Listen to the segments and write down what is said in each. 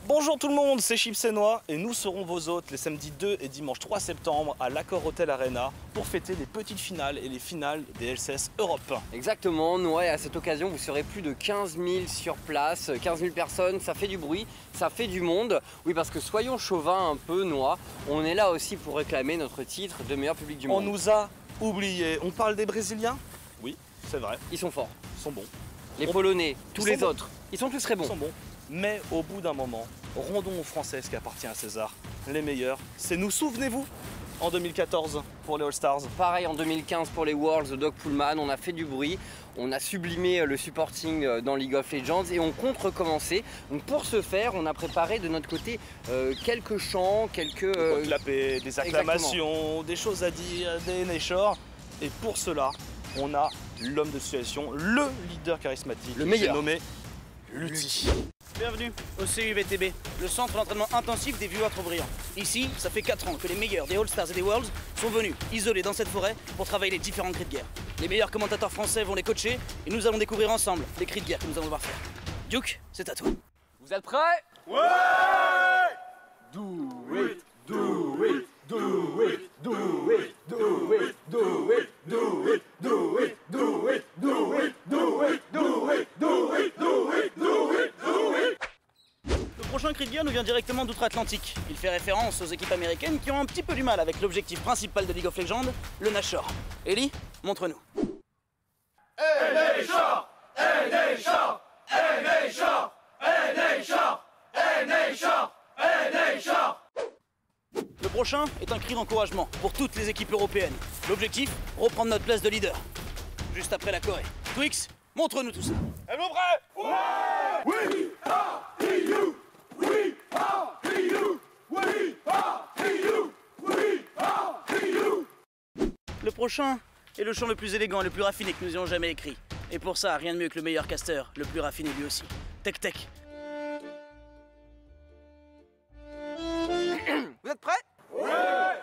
Bonjour tout le monde, c'est Chipsenois et nous serons vos hôtes les samedis 2 et dimanche 3 septembre à l'Accor Hotel Arena pour fêter les petites finales et les finales des LCS Europe. Exactement, Noah, et à cette occasion vous serez plus de 15 000 sur place, 15 000 personnes, ça fait du bruit, ça fait du monde. Oui, parce que soyons chauvins un peu, Noah, on est là aussi pour réclamer notre titre de meilleur public du monde. On nous a oubliés, on parle des Brésiliens? Oui, c'est vrai. Ils sont forts. Ils sont bons. Les Polonais, tous les autres, ils sont tous très bons. Ils sont bons. Mais au bout d'un moment, rendons aux Français ce qui appartient à César. Les meilleurs, c'est nous, souvenez-vous, en 2014 pour les All-Stars. Pareil en 2015 pour les Worlds, Doc Pullman, on a fait du bruit, on a sublimé le supporting dans League of Legends et on compte recommencer. Donc pour ce faire, on a préparé de notre côté quelques chants, quelques... clapper, des acclamations, des choses à dire, des néchors. Et pour cela, on a l'homme de situation, le leader charismatique, le meilleur, nommé Lutti. Bienvenue au CUVTB, le centre d'entraînement intensif des viewers trop brillants. Ici, ça fait 4 ans que les meilleurs des All-Stars et des Worlds sont venus, isolés dans cette forêt, pour travailler les différents cris de guerre. Les meilleurs commentateurs français vont les coacher et nous allons découvrir ensemble les cris de guerre que nous allons devoir faire. Duke, c'est à toi. Vous êtes prêts? Ouais! Do it, do it, do it, do it, do it, do it, do it, do it, do it, do it, do it, do it, do it, do it, do it, do it. Le prochain cri de guerre nous vient directement d'outre-Atlantique. Il fait référence aux équipes américaines qui ont un petit peu du mal avec l'objectif principal de League of Legends, le Nashor. Ellie, montre-nous. Nashor! Nashor! Nashor! Nashor! Nashor! Nashor! Le prochain est un cri d'encouragement pour toutes les équipes européennes. L'objectif, reprendre notre place de leader. Juste après la Corée. Twix, montre-nous tout ça. Êtes-vous prêts? Ouais! We are you! We are you! We are you! We are you! Le prochain est le chant le plus élégant et le plus raffiné que nous ayons jamais écrit. Et pour ça, rien de mieux que le meilleur caster, le plus raffiné lui aussi. Tech Tech. Vous êtes prêts? Ouais!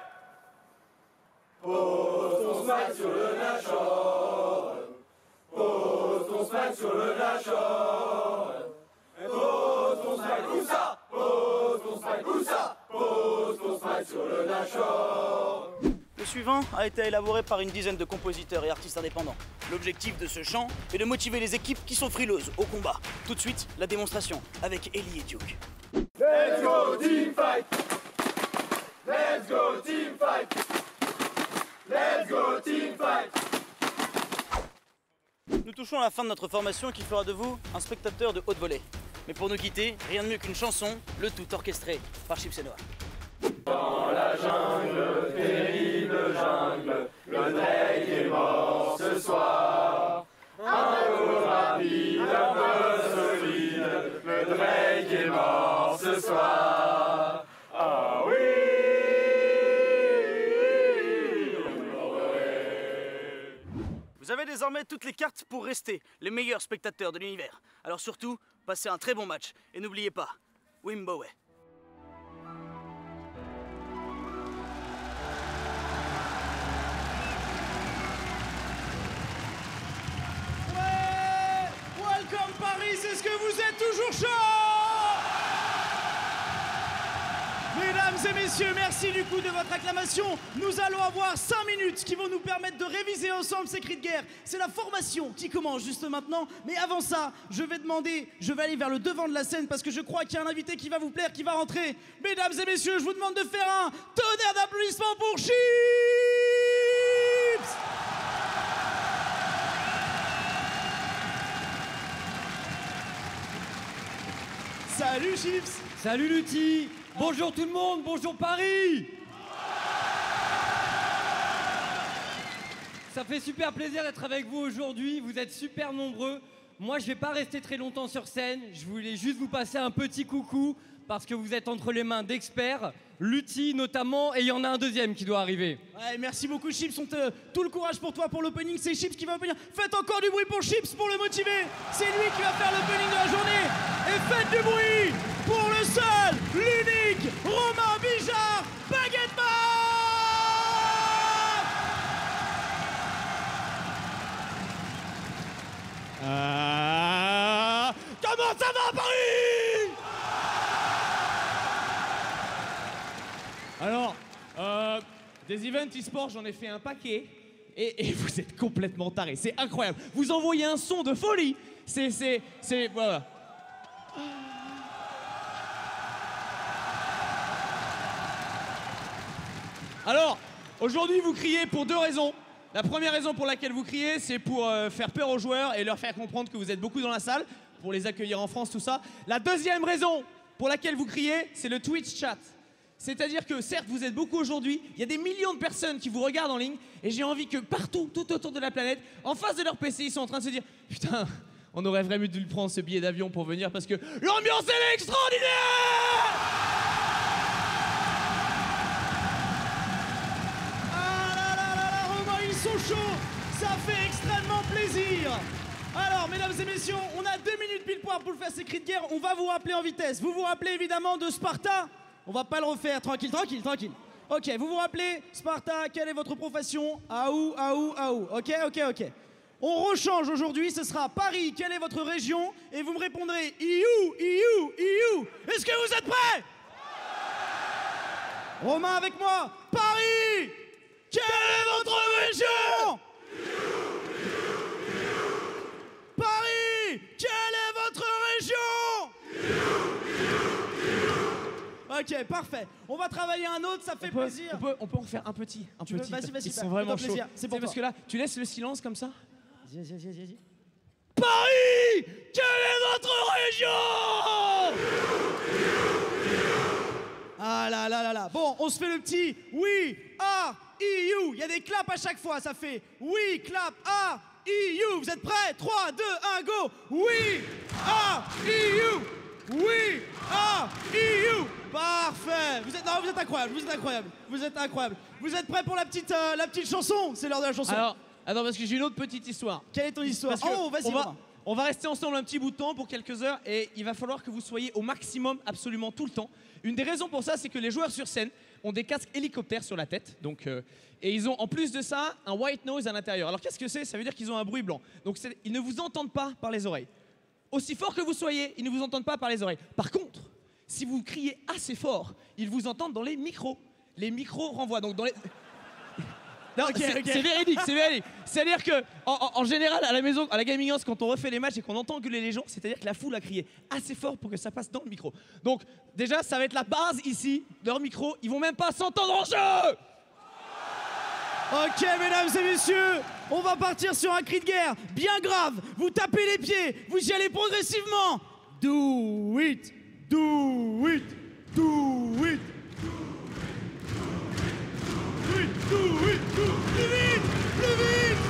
Pose ton smack sur le Nashor. Pose ton smack sur le Nashor. Pose ton smack où ça? Pose ton smack où ça? Pose ton smack sur le Nashor. Le suivant a été élaboré par une dizaine de compositeurs et artistes indépendants. L'objectif de ce chant est de motiver les équipes qui sont frileuses au combat. Tout de suite, la démonstration avec Ellie et Duke. Let's go team fight! Let's go team fight! Let's go team fight! Nous touchons à la fin de notre formation qui fera de vous un spectateur de haute volée. Mais pour nous quitter, rien de mieux qu'une chanson, le tout orchestré par Chipsenois. Dans la jungle, terrible jungle, le Drake est mort ce soir. Un peu rapide, un peu solide, le Drake est mort ce soir. Ah oui! Vous avez désormais toutes les cartes pour rester les meilleurs spectateurs de l'univers. Alors surtout, passez un très bon match et n'oubliez pas, Wimbowe. Welcome Paris, est-ce que vous êtes toujours chaud? Mesdames et messieurs, merci du coup de votre acclamation. Nous allons avoir 5 minutes qui vont nous permettre de réviser ensemble ces cris de guerre. C'est la formation qui commence juste maintenant. Mais avant ça, je vais aller vers le devant de la scène parce que je crois qu'il y a un invité qui va vous plaire, qui va rentrer. Mesdames et messieurs, je vous demande de faire un tonnerre d'applaudissements pour Chips! Salut Chips! Salut Lutti! Bonjour tout le monde, bonjour Paris! Ça fait super plaisir d'être avec vous aujourd'hui, vous êtes super nombreux. Moi je vais pas rester très longtemps sur scène, je voulais juste vous passer un petit coucou parce que vous êtes entre les mains d'experts, Lutti notamment, et il y en a un deuxième qui doit arriver. Ouais, merci beaucoup Chips, tout le courage pour toi pour l'opening, c'est Chips qui va opening. Faites encore du bruit pour Chips pour le motiver, c'est lui qui va faire l'opening de la journée. Et faites du bruit pour le seul, l'unique, Romain Bijard, Baguette Man. Comment ça va Paris? Des events e-sport, j'en ai fait un paquet. Et vous êtes complètement tarés. C'est incroyable. Vous envoyez un son de folie. C'est... Voilà. Alors, aujourd'hui, vous criez pour 2 raisons. La première raison pour laquelle vous criez, c'est pour faire peur aux joueurs et leur faire comprendre que vous êtes beaucoup dans la salle, pour les accueillir en France, tout ça. La deuxième raison pour laquelle vous criez, c'est le Twitch chat. C'est-à-dire que, certes, vous êtes beaucoup aujourd'hui, il y a des millions de personnes qui vous regardent en ligne, et j'ai envie que partout, tout autour de la planète, en face de leur PC, ils sont en train de se dire « Putain, on aurait vraiment dû lui prendre ce billet d'avion pour venir parce que l'ambiance, elle est extraordinaire !» Ah là là là là, Romain, ils sont chauds. Ça fait extrêmement plaisir. Alors, mesdames et messieurs, on a 2 minutes pile poil pour le faire ces cris de guerre. On va vous rappeler en vitesse. Vous vous rappelez évidemment de Sparta? On va pas le refaire. Tranquille, tranquille, tranquille. Ok, vous vous rappelez, Sparta, quelle est votre profession? Aou, aou, aou. Ok, ok, ok. On rechange aujourd'hui, ce sera Paris, quelle est votre région? Et vous me répondrez Iou, Iou, Iou. Est-ce que vous êtes prêts? Romain avec moi. Paris, quelle est votre région? Paris, quelle est votre région? Ok, parfait. On va travailler un autre, ça fait plaisir. On peut en faire un petit. Vas-y, vas-y. Ils sont vraiment chauds. C'est pour parce que là, tu laisses le silence comme ça. Vas-y. Paris, quelle est votre région? Ah là là là là. Bon, on se fait le petit oui, ah, iou. Il y a des claps à chaque fois, ça fait oui, clap, ah, iou. Vous êtes prêts? 3, 2, 1, go. Oui, ah, iou. Oui, ah, iou. Parfait. Vous êtes incroyable, vous êtes incroyable. Vous êtes incroyable. Vous êtes prêts pour la petite chanson? C'est l'heure de la chanson. Alors, attends, parce que j'ai une autre petite histoire. Quelle est ton histoire? Oh, vas-y, on va rester ensemble un petit bout de temps pour quelques heures et il va falloir que vous soyez au maximum absolument tout le temps. Une des raisons pour ça, c'est que les joueurs sur scène ont des casques hélicoptères sur la tête. Donc, et ils ont en plus de ça un white noise à l'intérieur. Alors qu'est-ce que c'est? Ça veut dire qu'ils ont un bruit blanc. Donc ils ne vous entendent pas par les oreilles. Aussi fort que vous soyez, ils ne vous entendent pas par les oreilles. Par contre, si vous criez assez fort, ils vous entendent dans les micros. Les micros renvoient. Donc dans les... Non, c'est véridique, c'est véridique. C'est-à-dire que, en général, à la maison, à la Gaming House, quand on refait les matchs et qu'on entend gueuler les gens, c'est-à-dire que la foule a crié assez fort pour que ça passe dans le micro. Donc, déjà, ça va être la base ici, de leur micro. Ils vont même pas s'entendre en jeu. Ok, mesdames et messieurs, on va partir sur un cri de guerre bien grave. Vous tapez les pieds, vous y allez progressivement. Do it, do it, do it. Plus vite, plus vite.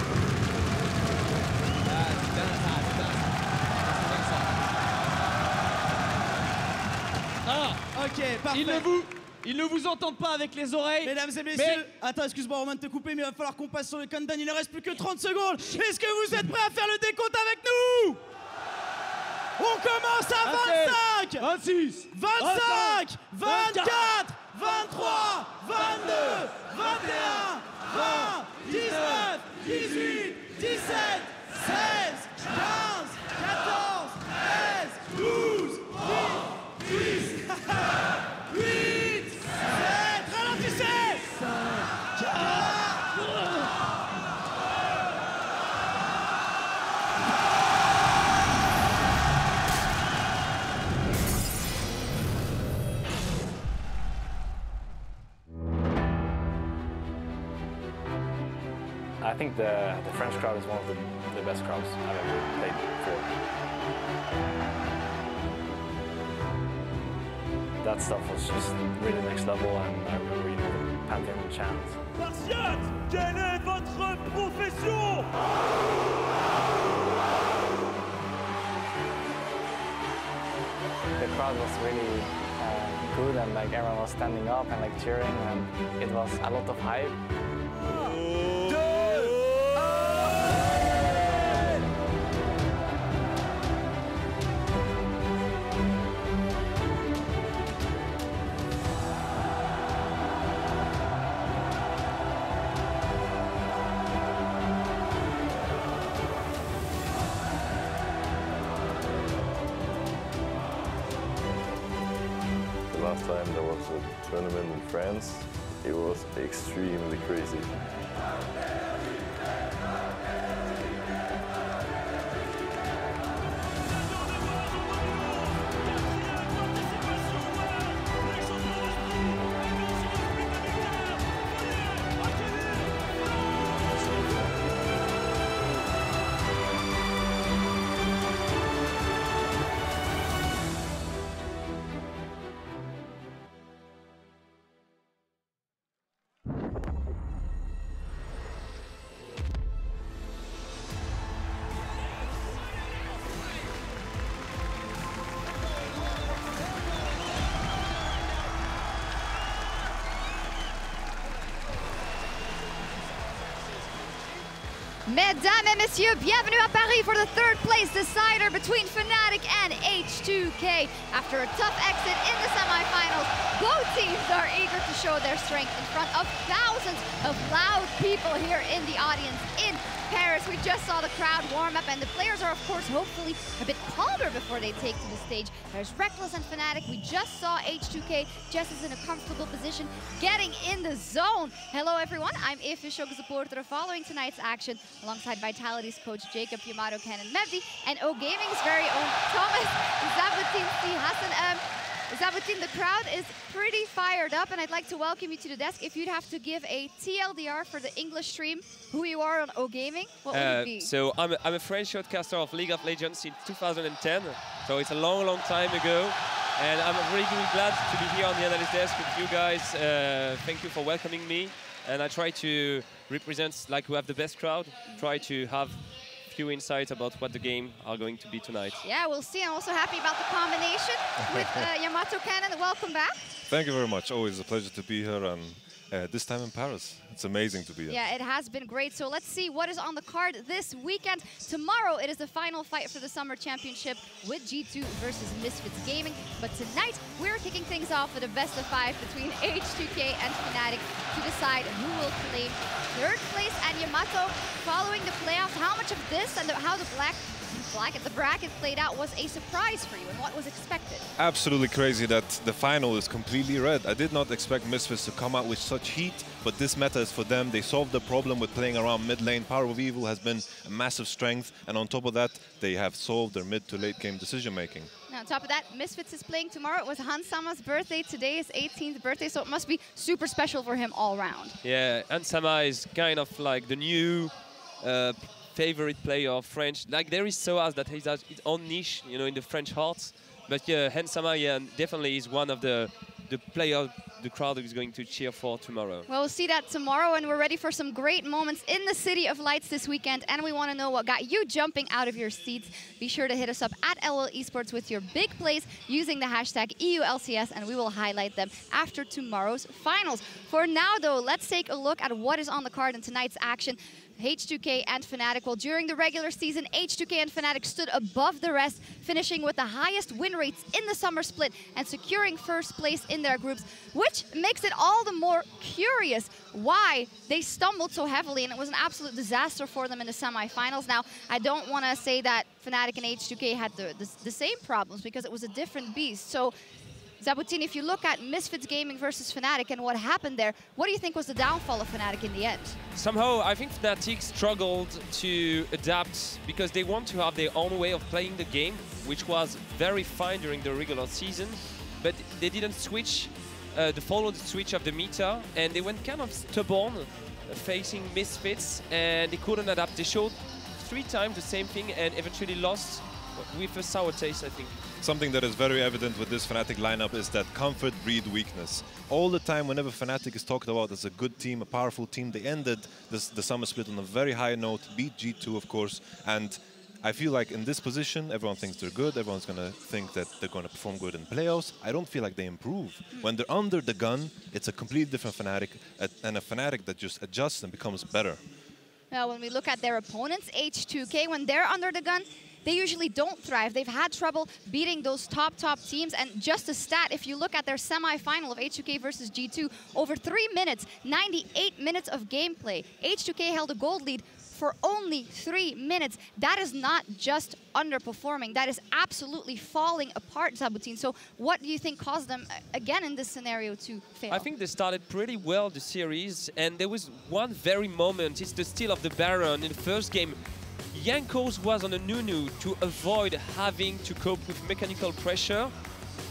Ok, parfait. Ils ne vous entendent pas avec les oreilles. Mesdames et messieurs, attends, excuse-moi Romain de te couper, mais il va falloir qu'on passe sur le countdown. Il ne reste plus que 30 secondes. Est-ce que vous êtes prêts à faire le décompte avec nous? On commence à 25, 26, 25, 24, 23, 22, 21, 20, 19, 18, 17, 16, 15, 14, 13, 12, 10, 8, 7, ralentissez! 5, 4, I think the French crowd is one of the best crowds I've ever played for. That stuff was just really next level, and I remember, the Pantheon chant. Spartiate, quelle est votre profession? The crowd was really good, and like everyone was standing up and like cheering, and it was a lot of hype. Last time there was a tournament in France it was extremely crazy. Mesdames et messieurs, bienvenue à Paris for the third place decider between Fnatic and H2K. After a tough exit in the semifinals, both teams are eager to show their strength in front of thousands of loud people here in the audience in Paris. We just saw the crowd warm up, and the players are, of course, hopefully a bit calmer before they take to the stage. There's Rekkles and Fnatic. We just saw H2K. Jesiz in a comfortable position, getting in the zone. Hello, everyone. I'm Deficio supporter following tonight's action alongside Vitality's coach Jacob, Yamato, and Mevdi, and Gaming's very own Thomas, Zaboutine, Hassan. Zaboutine, the crowd is pretty fired up, and I'd like to welcome you to the desk. If you'd have to give a TLDR for the English stream, who you are on Gaming, what would it be? So I'm a French shortcaster of League of Legends since 2010, so it's a long, long time ago. And I'm really glad to be here on the Analyst desk with you guys. Thank you for welcoming me. And I try to represent, like, we have the best crowd, try to have few insights about what the game are going to be tonight. Yeah, we'll see. I'm also happy about the combination with Yamato Cannon. Welcome back. Thank you very much. Always a pleasure to be here, and this time in Paris. It's amazing to be here. Yeah, it has been great. So let's see what is on the card this weekend. Tomorrow, it is the final fight for the Summer Championship with G2 versus Misfits Gaming. But tonight, we're kicking things off with a best-of-5 between H2K and Fnatic to decide who will claim third place. And Yamato, following the playoffs, how much of this and how the bracket played out was a surprise for you, and what was expected? Absolutely crazy that the final is completely red. I did not expect Misfits to come out with such heat, but this meta is for them. They solved the problem with playing around mid lane. Power of Evil has been a massive strength, and on top of that, they have solved their mid to late game decision making. Now, on top of that, Misfits is playing tomorrow. It was Hansama's birthday. Today is 18th birthday, so it must be super special for him all round. Yeah, Hansama is kind of like the new favorite player of French. Like, there is sOAZ that has its own niche, you know, in the French hearts. But yeah, Hansama, yeah, definitely is one of the players the crowd is going to cheer for tomorrow. Well, we'll see that tomorrow, and we're ready for some great moments in the City of Lights this weekend, and we want to know what got you jumping out of your seats. Be sure to hit us up at LL Esports with your big plays using the hashtag EULCS, and we will highlight them after tomorrow's finals. For now, though, let's take a look at what is on the card in tonight's action. H2K and Fnatic. Well, during the regular season, H2K and Fnatic stood above the rest, finishing with the highest win rates in the summer split and securing first place in their groups, which makes it all the more curious why they stumbled so heavily, and it was an absolute disaster for them in the semifinals. Now, I don't want to say that Fnatic and H2K had the same problems, because it was a different beast. So, Zaboutine, if you look at Misfits Gaming versus Fnatic and what happened there, what do you think was the downfall of Fnatic in the end? Somehow, I think Fnatic struggled to adapt because they want to have their own way of playing the game, which was very fine during the regular season, but they didn't switch, follow the switch of the meta, and they went kind of stubborn facing Misfits, and they couldn't adapt. They showed 3 times the same thing and eventually lost with a sour taste, I think. Something that is very evident with this Fnatic lineup is that comfort breeds weakness. All the time, whenever Fnatic is talked about as a good team, a powerful team, they ended the summer split on a very high note, beat G2, of course, and I feel like in this position, everyone thinks they're good, everyone's going to think that they're going to perform good in playoffs. I don't feel like they improve. When they're under the gun, it's a completely different Fnatic, and a Fnatic that just adjusts and becomes better. Now, when we look at their opponents, H2K, when they're under the gun, they usually don't thrive. They've had trouble beating those top teams. And just a stat, if you look at their semi-final of H2K versus G2, over 3 minutes, 98 minutes of gameplay. H2K held a gold lead for only 3 minutes. That is not just underperforming. That is absolutely falling apart, Zaboutine. So what do you think caused them, again, in this scenario to fail? I think they started pretty well the series, and there was one very moment, it's the steal of the Baron in the first game. Jankos was on a Nunu to avoid having to cope with mechanical pressure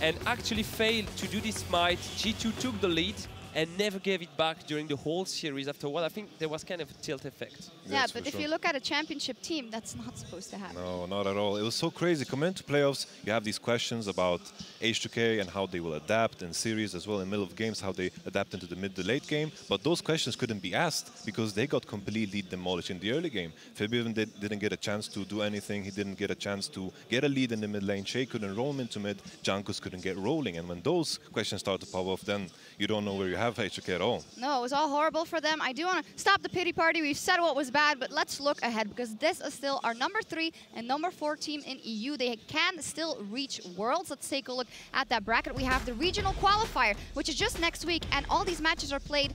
and actually failed to do this smite. G2 took the lead and never gave it back during the whole series afterward. I think there was kind of a tilt effect. Yeah, Yes, but for if sure. you look at a championship team, that's not supposed to happen. No, not at all. It was so crazy. Coming into playoffs, you have these questions about H2K and how they will adapt in series as well in middle of games, how they adapt into the mid to late game. But those questions couldn't be asked because they got completely demolished in the early game. Febiven didn't get a chance to do anything. He didn't get a chance to get a lead in the mid lane. Chei couldn't roll him into mid. Jankos couldn't get rolling. And when those questions start to pop off, then you don't know where you have H2K at all. No, it was all horrible for them. I do want to stop the pity party. We've said what was bad, but let's look ahead because this is still our number 3 and number 4 team in EU. They can still reach Worlds. Let's take a look at that bracket. We have the regional qualifier, which is just next week, and all these matches are played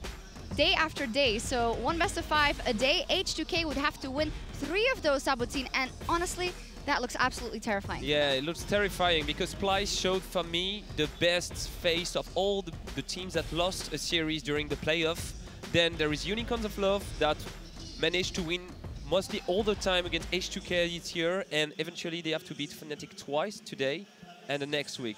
day after day. So 1 best of 5 a day. H2K would have to win 3 of those, Zaboutine, and honestly, that looks absolutely terrifying. Yeah, it looks terrifying because Splice showed for me the best face of all the teams that lost a series during the playoff. Then there is Unicorns of Love that managed to win mostly all the time against H2K this year, and eventually they have to beat Fnatic twice today and the next week.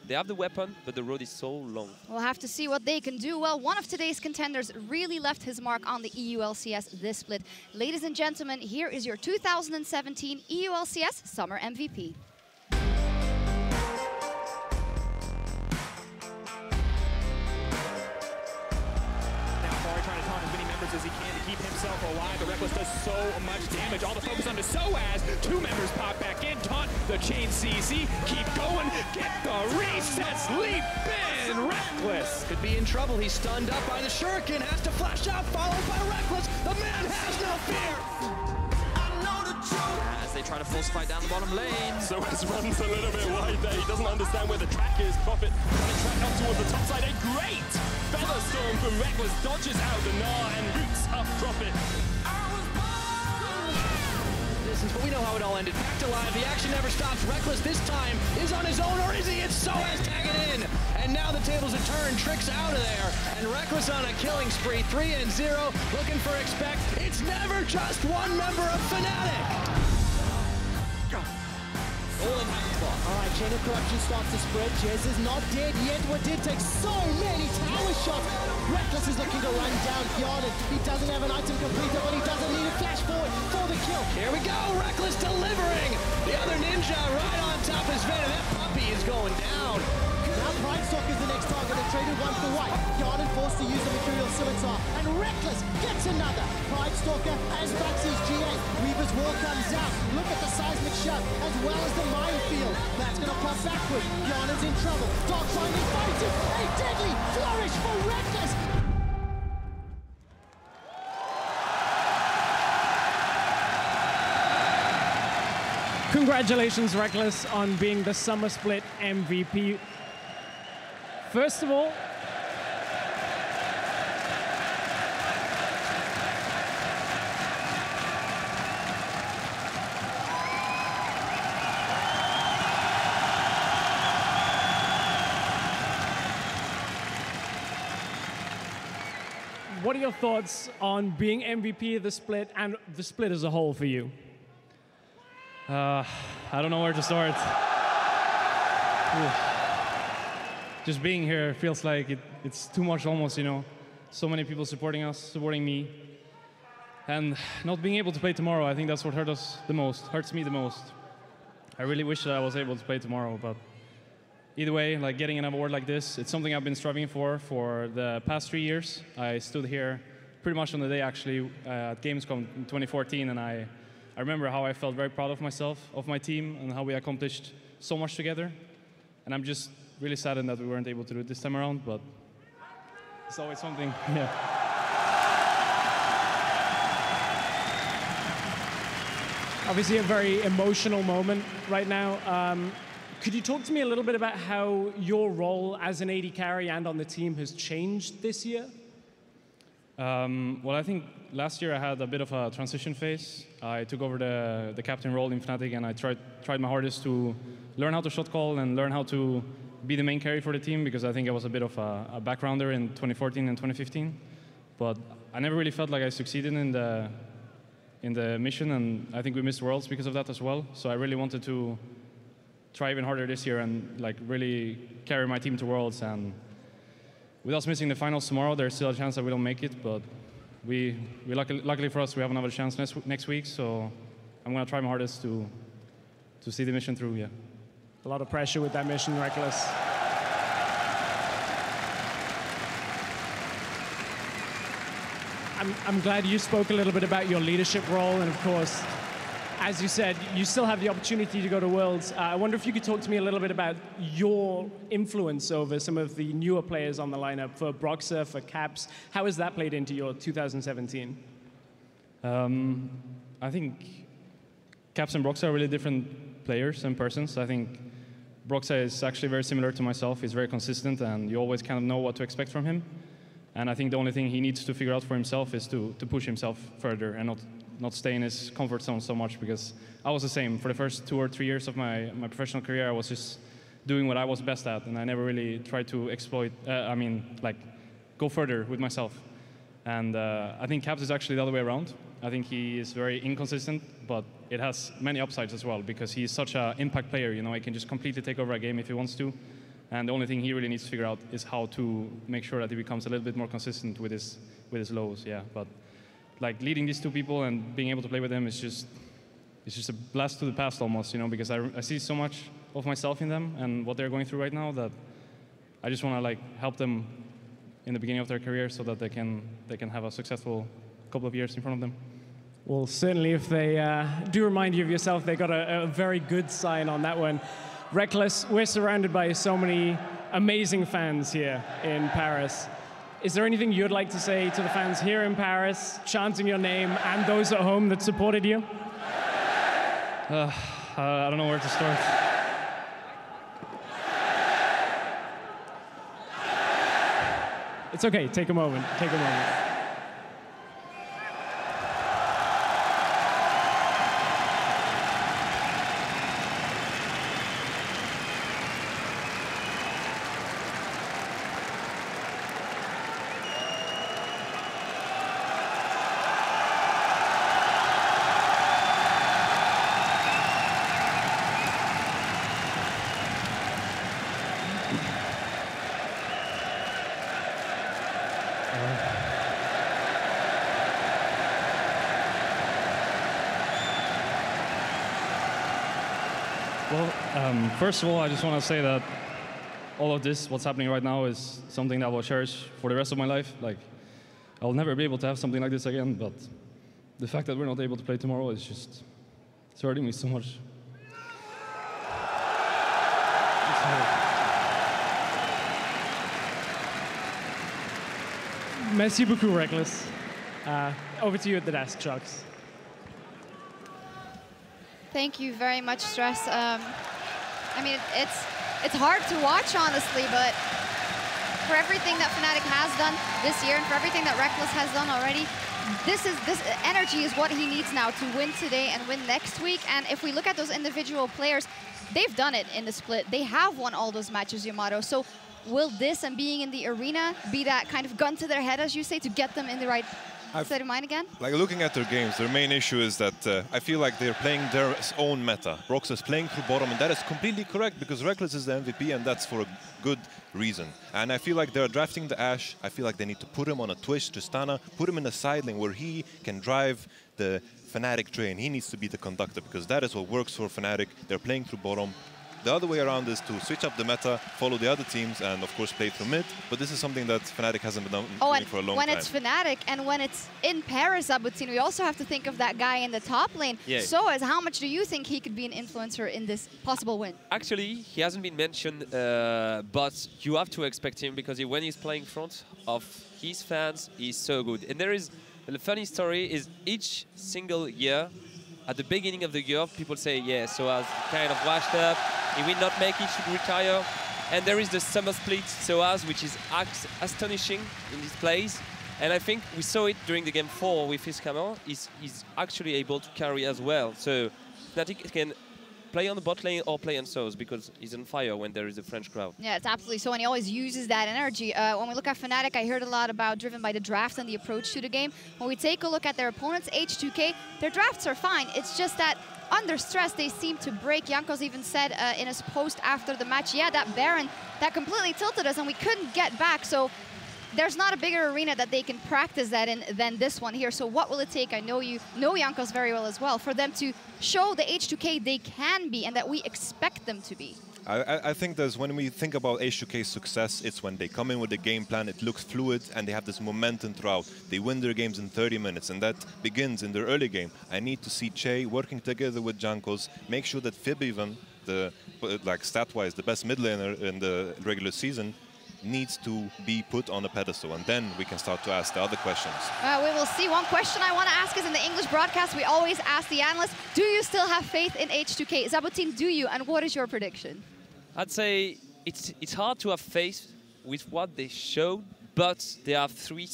They have the weapon, but the road is so long. We'll have to see what they can do. Well, one of today's contenders really left his mark on the EU LCS this split. Ladies and gentlemen, here is your 2017 EU LCS Summer MVP. As he can to keep himself alive. The Rekkles does so much damage. All the focus on the sOAZ. 2 members pop back in. Taunt the chain CC. Keep going. Get the resets. Leap in. Rekkles could be in trouble. He's stunned up by the Shuriken. Has to flash out. Followed by Rekkles. The man has no fear. As they try to force fight down the bottom lane. sOAZ runs a little bit wide there. He doesn't understand where the track is. Profit trying to track up towards the top side. A great feather storm from Rekkles. Dodges out the Gnar and roots up Profit. But we know how it all ended. Back to live. The action never stops. Rekkles this time is on his own, or is he? It's sOAZ tagging in. And now the tables are turned. Tricks out of there. And Rekkles on a killing spree. 3-0. Looking for expect. It's never just one member of Fnatic. All in hand spot. All right, chain of corruption starts to spread. Jez is not dead yet. What did take so many tower shots. Rekkles is looking to run down Gjarnan. He doesn't have an item completed, but he doesn't need a flash forward for the kill. Here we go. Rekkles delivering. The other ninja right on top is Venom. That puppy is going down. Now Pridestalk is the next target and traded 1 for white. Gjarnan forced to use the Material Scimitar, and Rekkles gets another. Pridestalker as Bax's GA. Reaver's Wall comes out. Look at the seismic shove as well as the minefield. That's going to pop backward. Gjarnan's in trouble. Dark Binding fights it. A deadly flourish for Rekkles. Congratulations, Rekkles, on being the Summer Split MVP. First of all, what are your thoughts on being MVP of the split and the split as a whole for you? I don't know where to start. Just being here feels like it's too much almost, you know. So many people supporting us, supporting me. And not being able to play tomorrow, I think that's what hurts me the most. I really wish that I was able to play tomorrow, but either way, like getting an award like this, it's something I've been striving for the past 3 years. I stood here pretty much on the day actually at Gamescom in 2014, and I remember how I felt very proud of myself, of my team, and how we accomplished so much together. And I'm just really saddened that we weren't able to do it this time around, but it's always something, yeah. Obviously a very emotional moment right now. Could you talk to me a little bit about how your role as an AD carry and on the team has changed this year? Well, I think last year I had a bit of a transition phase. I took over the captain role in Fnatic, and I tried my hardest to learn how to shot call and learn how to be the main carry for the team, because I think I was a bit of a backgrounder in 2014 and 2015. But I never really felt like I succeeded in the mission, and I think we missed Worlds because of that as well. So I really wanted to try even harder this year and like really carry my team to Worlds. And with us missing the finals tomorrow, there's still a chance that we don't make it, but we luckily for us, we have another chance next week, so I'm going to try my hardest to see the mission through, yeah. A lot of pressure with that mission, Rekkles. I'm glad you spoke a little bit about your leadership role, and of course, as you said, you still have the opportunity to go to Worlds. I wonder if you could talk to me a little bit about your influence over some of the newer players on the lineup, for Broxah, for Caps. How has that played into your 2017? I think Caps and Broxah are really different players and persons. I think Broxah is actually very similar to myself. He's very consistent, and you always kind of know what to expect from him. And I think the only thing he needs to figure out for himself is to push himself further and not stay in his comfort zone so much, because I was the same. For the first 2 or 3 years of my professional career, I was just doing what I was best at, and I never really tried to go further with myself. And I think Caps is actually the other way around. I think he is very inconsistent, but it has many upsides as well, because he's such an impact player. You know, he can just completely take over a game if he wants to. And the only thing he really needs to figure out is how to make sure that he becomes a little bit more consistent with his lows. Yeah, but like leading these two people and being able to play with them is just a blast to the past almost, you know, because I see so much of myself in them and what they're going through right now, that I just want to like help them in the beginning of their career so that they can have a successful couple of years in front of them. Well, certainly if they do remind you of yourself, they got a very good sign on that one. Rekkles, we're surrounded by so many amazing fans here in Paris. Is there anything you'd like to say to the fans here in Paris, chanting your name, and those at home that supported you? I don't know where to start. It's okay, take a moment, take a moment. First of all, I just want to say that all of this, what's happening right now, is something that I will cherish for the rest of my life. Like, I'll never be able to have something like this again, but the fact that we're not able to play tomorrow is just, it's hurting me so much. Merci beaucoup, Rekkles. Over to you at the desk, Sjokz. Thank you very much, Stress. I mean, it's hard to watch, honestly, but for everything that Fnatic has done this year and for everything that Rekkles has done already, this energy is what he needs now to win today and win next week. And if we look at those individual players, they've done it in the split. They have won all those matches, Yamato. So will this and being in the arena be that kind of gun to their head, as you say, to get them in the right state of mind again? Like, looking at their games, their main issue is that I feel like they're playing their own meta. Broxah is playing through bottom, and that is completely correct, because Rekkles is the MVP, and that's for a good reason. And I feel like they're drafting the Ashe. I feel like they need to put him on a Twitch, Tristana, put him in a side lane where he can drive the Fnatic train. He needs to be the conductor, because that is what works for Fnatic. They're playing through bottom. The other way around is to switch up the meta, follow the other teams, and of course play through mid. But this is something that Fnatic hasn't been doing for a long time. When it's Fnatic and when it's in Paris, Zaboutine, we also have to think of that guy in the top lane. Yeah. sOAZ, how much do you think he could be an influencer in this possible win? Actually, he hasn't been mentioned, but you have to expect him, because when he's playing in front of his fans, he's so good. And there is a funny story, is each single year, at the beginning of the year, people say, yeah, sOAZ kind of washed up, he will not make it, should retire. And there is the summer split sOAZ, which is astonishing in this place. And I think we saw it during the game 4 with his camera. He's actually able to carry as well. So Fnatic can play on the bot lane or play on sOAZ because he's on fire when there is a French crowd. Yeah, it's absolutely so, and he always uses that energy. When we look at Fnatic, I heard a lot about driven by the draft and the approach to the game. When we take a look at their opponents, H2K, their drafts are fine. It's just that under stress, they seem to break. Jankos even said in his post after the match, yeah, that Baron, that completely tilted us and we couldn't get back. So there's not a bigger arena that they can practice that in than this one here. So what will it take? I know you know Jankos very well as well, for them to show the H2K they can be and that we expect them to be. I think there's, when we think about H2K's success, it's when they come in with a game plan, it looks fluid, and they have this momentum throughout. They win their games in 30 minutes, and that begins in their early game. I need to see Chei working together with Jankos, make sure that Febiven, like stat-wise, the best mid laner in the regular season, needs to be put on a pedestal, and then we can start to ask the other questions. We will see. One question I want to ask is, in the English broadcast, we always ask the analysts, do you still have faith in H2K? Zaboutine, do you? And what is your prediction? I'd say it's hard to have faith with what they showed, but they have 3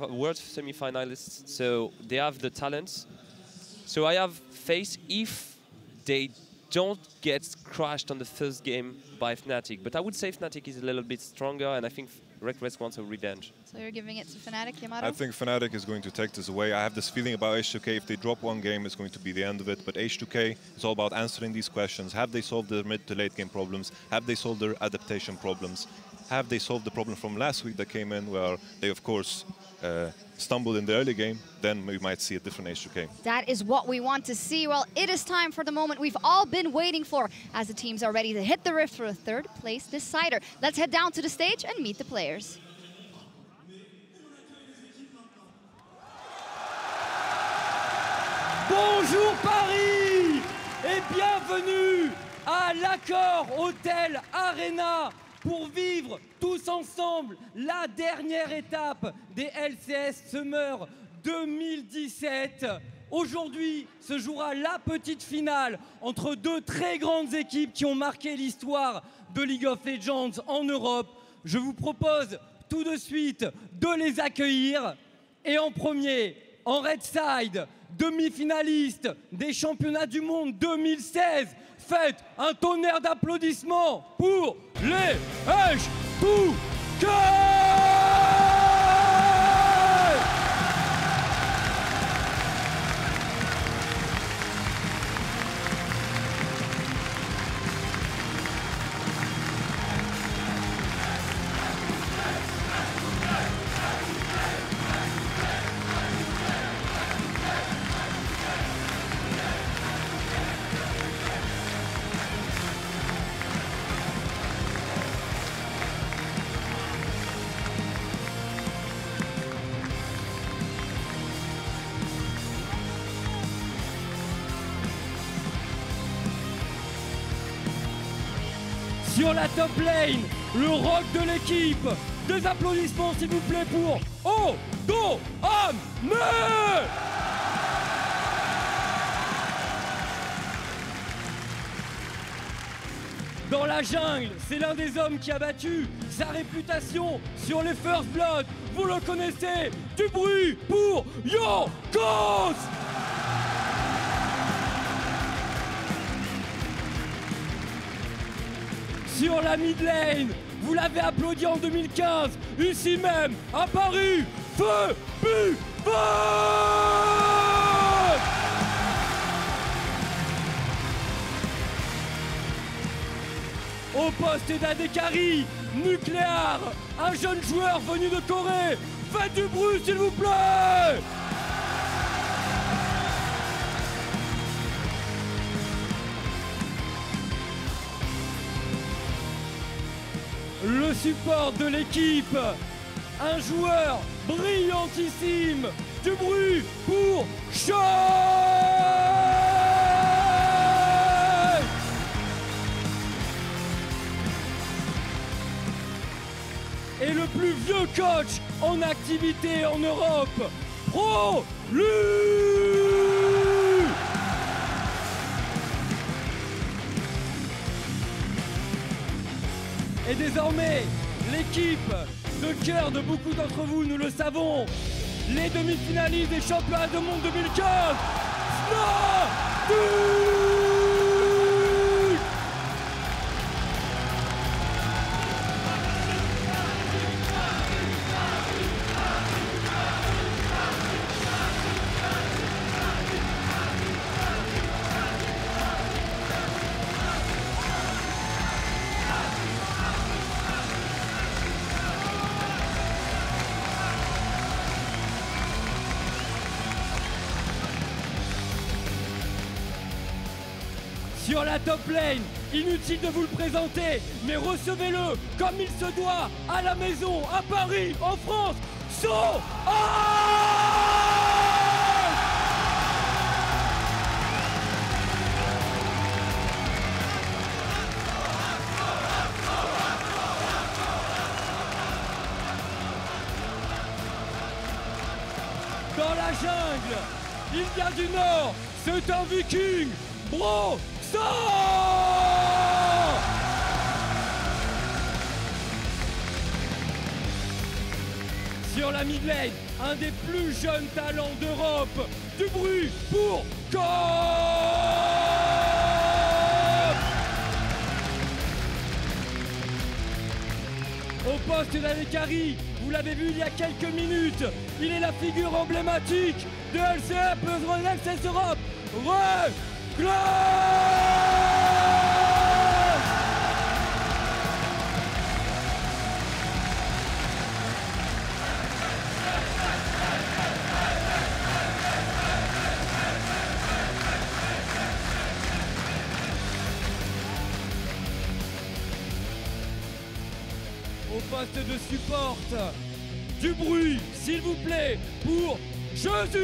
world semi-finalists, so they have the talents. So I have faith if they don't get crashed on the first game by Fnatic. But I would say Fnatic is a little bit stronger, and I think Rekkles wants a revenge. So you're giving it to Fnatic, Yamato? I think Fnatic is going to take this away. I have this feeling about H2K, if they drop one game, it's going to be the end of it. But H2K is all about answering these questions. Have they solved their mid to late game problems? Have they solved their adaptation problems? Have they solved the problem from last week that came in, where they, of course, stumbled in the early game? Then we might see a different H2K. That is what we want to see. Well, it is time for the moment we've all been waiting for, as the teams are ready to hit the rift for a third place decider. Let's head down to the stage and meet the players. Bonjour Paris et bienvenue à l'Accor Hotel Arena pour vivre tous ensemble la dernière étape des LCS Summer 2017. Aujourd'hui se jouera la petite finale entre 2 très grandes équipes qui ont marqué l'histoire de League of Legends en Europe. Je vous propose tout de suite de les accueillir. Et en premier, en red side, demi-finaliste des championnats du monde 2016. Faites un tonnerre d'applaudissements pour les H2K! Sur la top lane, le rock de l'équipe. Des applaudissements s'il vous plaît pour Odoamne. Dans la jungle, c'est l'un des hommes qui a battu sa réputation sur les First Blood. Vous le connaissez, du bruit pour Jankos. Sur la mid lane, vous l'avez applaudi en 2015, ici même, à Paris, Febiven. Au poste d'Adekari, nucléaire, un jeune joueur venu de Corée. Faites du bruit s'il vous plaît. Le support de l'équipe, un joueur brillantissime, du bruit pour Chei. Et le plus vieux coach en activité en Europe, Broxah. Et désormais, l'équipe de cœur de beaucoup d'entre vous, nous le savons. Les demi-finalistes des championnats du monde 2015, Fnatic! Sur la top lane, inutile de vous le présenter, mais recevez-le comme il se doit, à la maison, à Paris, en France, sOAZ! Dans la jungle, il vient du nord, c'est un viking, Broxah! Sur la mid lane, un des plus jeunes talents d'Europe, du bruit pour Corki! Au poste d'Alekari, vous l'avez vu il y a quelques minutes, il est la figure emblématique de LCS LCS Europe, Rekkles! Au poste de support, du bruit, s'il vous plaît, pour Jesiz!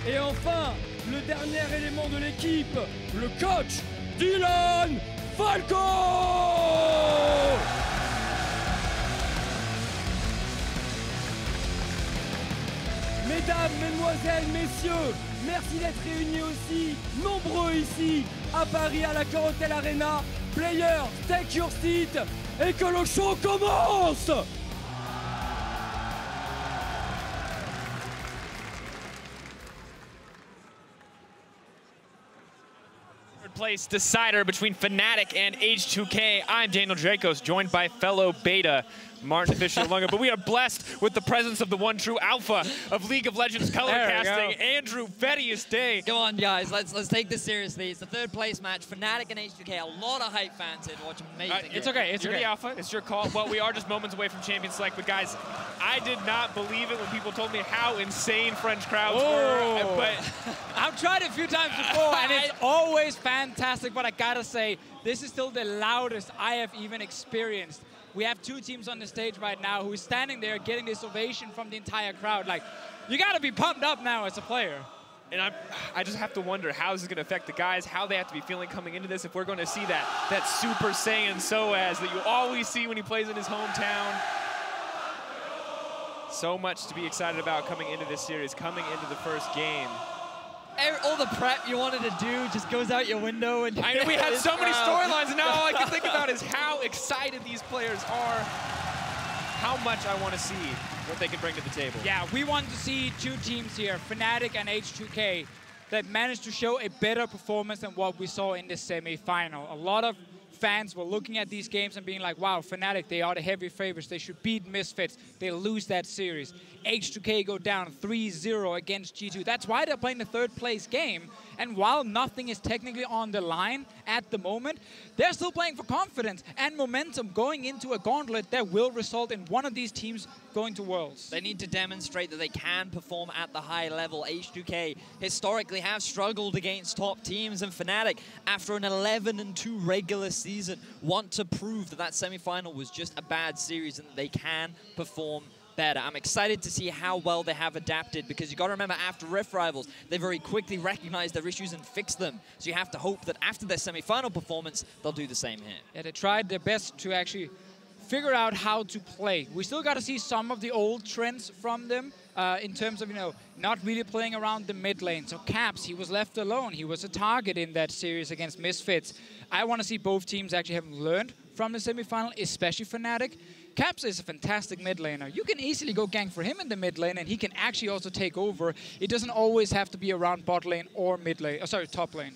Et enfin, le dernier élément de l'équipe, le coach Dylan Falco! Mesdames, mesdemoiselles, messieurs, merci d'être réunis aussi, nombreux ici, à Paris, à la Hotel Arena. Players, take your seat, et que le show commence! Place decider between Fnatic and H2K. I'm Daniel Drakos, joined by fellow beta Martin Deficio Lunga, but we are blessed with the presence of the one true alpha of League of Legends color casting, Andrew Vedius Day. Come on, guys, let's take this seriously. It's the third place match. Fnatic and H2K, a lot of hype fans here to watch amazing. It's okay, it's You're the alpha, it's your call. Well, we are just moments away from Champion Select, but guys, I did not believe it when people told me how insane French crowds were. But I've tried it a few times before, and it's always fantastic, but I gotta say, this is still the loudest I have even experienced. We have two teams on the stage right now who is standing there getting this ovation from the entire crowd. Like, you gotta be pumped up now as a player. And I just have to wonder how this is gonna affect the guys, how they have to be feeling coming into this, if we're gonna see that Super Saiyan sOAZ that you always see when he plays in his hometown. So much to be excited about coming into this series, coming into the first game. All the prep you wanted to do just goes out your window. And I know we had so many storylines, and now all I can think about is how excited these players are, how much I want to see what they can bring to the table. Yeah, we want to see two teams here, Fnatic and H2K, that managed to show a better performance than what we saw in the semi-final. A lot of fans were looking at these games and being like, wow, Fnatic, they are the heavy favorites. They should beat Misfits. They lose that series. H2K go down 3-0 against G2. That's why they're playing the third place game. And while nothing is technically on the line at the moment, they're still playing for confidence and momentum going into a gauntlet that will result in one of these teams going to Worlds. They need to demonstrate that they can perform at the high level. H2K historically have struggled against top teams, and Fnatic, after an 11-2 regular season, want to prove that that semi-final was just a bad series and that they can perform better. I'm excited to see how well they have adapted, because you got to remember, after Rift Rivals, they very quickly recognized their issues and fixed them. So you have to hope that after their semi-final performance, they'll do the same here. Yeah, they tried their best to actually figure out how to play. We still got to see some of the old trends from them, in terms of, you know, not really playing around the mid lane. So Caps, he was left alone. He was a target in that series against Misfits. I want to see both teams actually have learned from the semifinal, especially Fnatic. Caps is a fantastic mid laner. You can easily go gank for him in the mid lane, and he can actually also take over. It doesn't always have to be around bot lane or mid lane. Oh, sorry, top lane.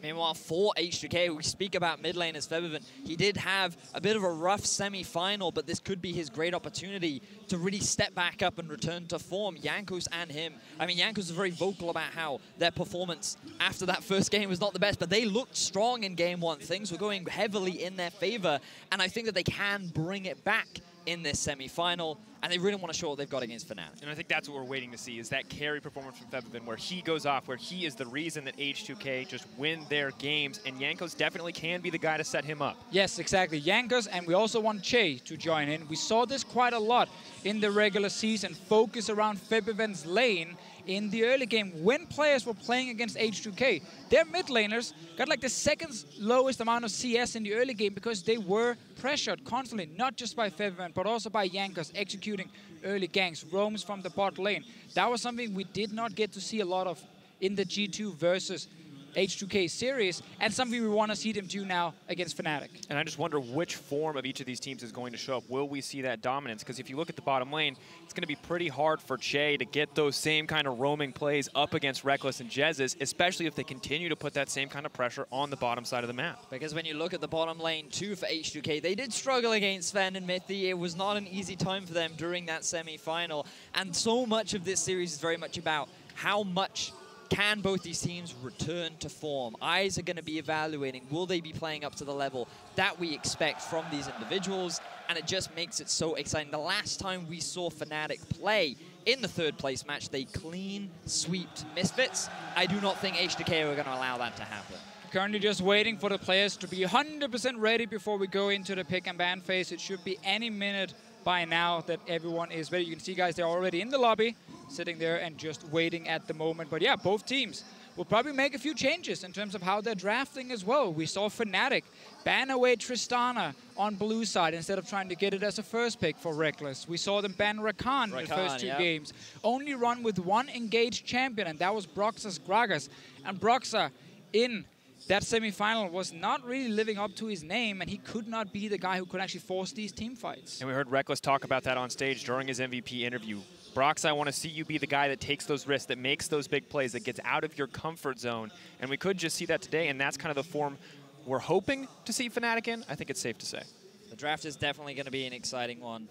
Meanwhile, for H2K, we speak about mid lane as Febiven. He did have a bit of a rough semi-final, but this could be his great opportunity to really step back up and return to form. Jankos and him. I mean, Jankos was very vocal about how their performance after that first game was not the best, but they looked strong in game one. Things were going heavily in their favor, and I think that they can bring it back in this semi-final, and they really want to show what they've got against Fnatic. And I think that's what we're waiting to see, is that carry performance from Febiven, where he goes off, where he is the reason that H2K just win their games, and Jankos definitely can be the guy to set him up. Yes, exactly. Jankos, and we also want Chei to join in. We saw this quite a lot in the regular season, focus around Febiven's lane in the early game when players were playing against H2K. Their mid laners got like the second lowest amount of CS in the early game because they were pressured constantly, not just by Febiven, but also by Jankos executing early ganks, roams from the bot lane. That was something we did not get to see a lot of in the G2 versus H2K series, and something we want to see them do now against Fnatic. And I just wonder which form of each of these teams is going to show up. Will we see that dominance? Because if you look at the bottom lane, it's going to be pretty hard for Chei to get those same kind of roaming plays up against Rekkles and Jesiz, especially if they continue to put that same kind of pressure on the bottom side of the map. Because when you look at the bottom lane too for H2K, they did struggle against Sven and Mythi. It was not an easy time for them during that semi-final, and so much of this series is very much about how much can both these teams return to form. Eyes are going to be evaluating, will they be playing up to the level that we expect from these individuals? And it just makes it so exciting. The last time we saw Fnatic play in the third place match, they clean sweeped Misfits. I do not think H2K are going to allow that to happen. Currently just waiting for the players to be 100% ready before we go into the pick and ban phase. It should be any minute by now that everyone is ready. You can see guys, they're already in the lobby, sitting there and just waiting at the moment. But yeah, both teams will probably make a few changes in terms of how they're drafting as well. We saw Fnatic ban away Tristana on blue side instead of trying to get it as a first pick for Rekkles. We saw them ban Rakan in the first two games. Only run with one engaged champion, and that was Broxah's Gragas. And Broxah in that semi-final was not really living up to his name, and he could not be the guy who could actually force these team fights. And we heard Rekkles talk about that on stage during his MVP interview. Broxah, I want to see you be the guy that takes those risks, that makes those big plays, that gets out of your comfort zone. And we could just see that today, and that's kind of the form we're hoping to see Fnatic in. I think it's safe to say. The draft is definitely going to be an exciting one.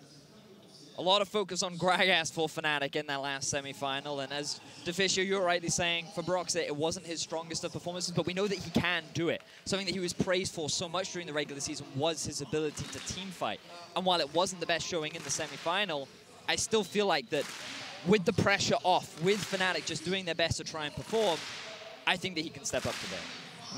A lot of focus on Gragas for Fnatic in that last semi-final, and as Deficio, you were rightly saying, for Broxah, it wasn't his strongest of performances, but we know that he can do it. Something that he was praised for so much during the regular season was his ability to team fight. And while it wasn't the best showing in the semi-final, I still feel like that with the pressure off, with Fnatic just doing their best to try and perform, I think that he can step up today.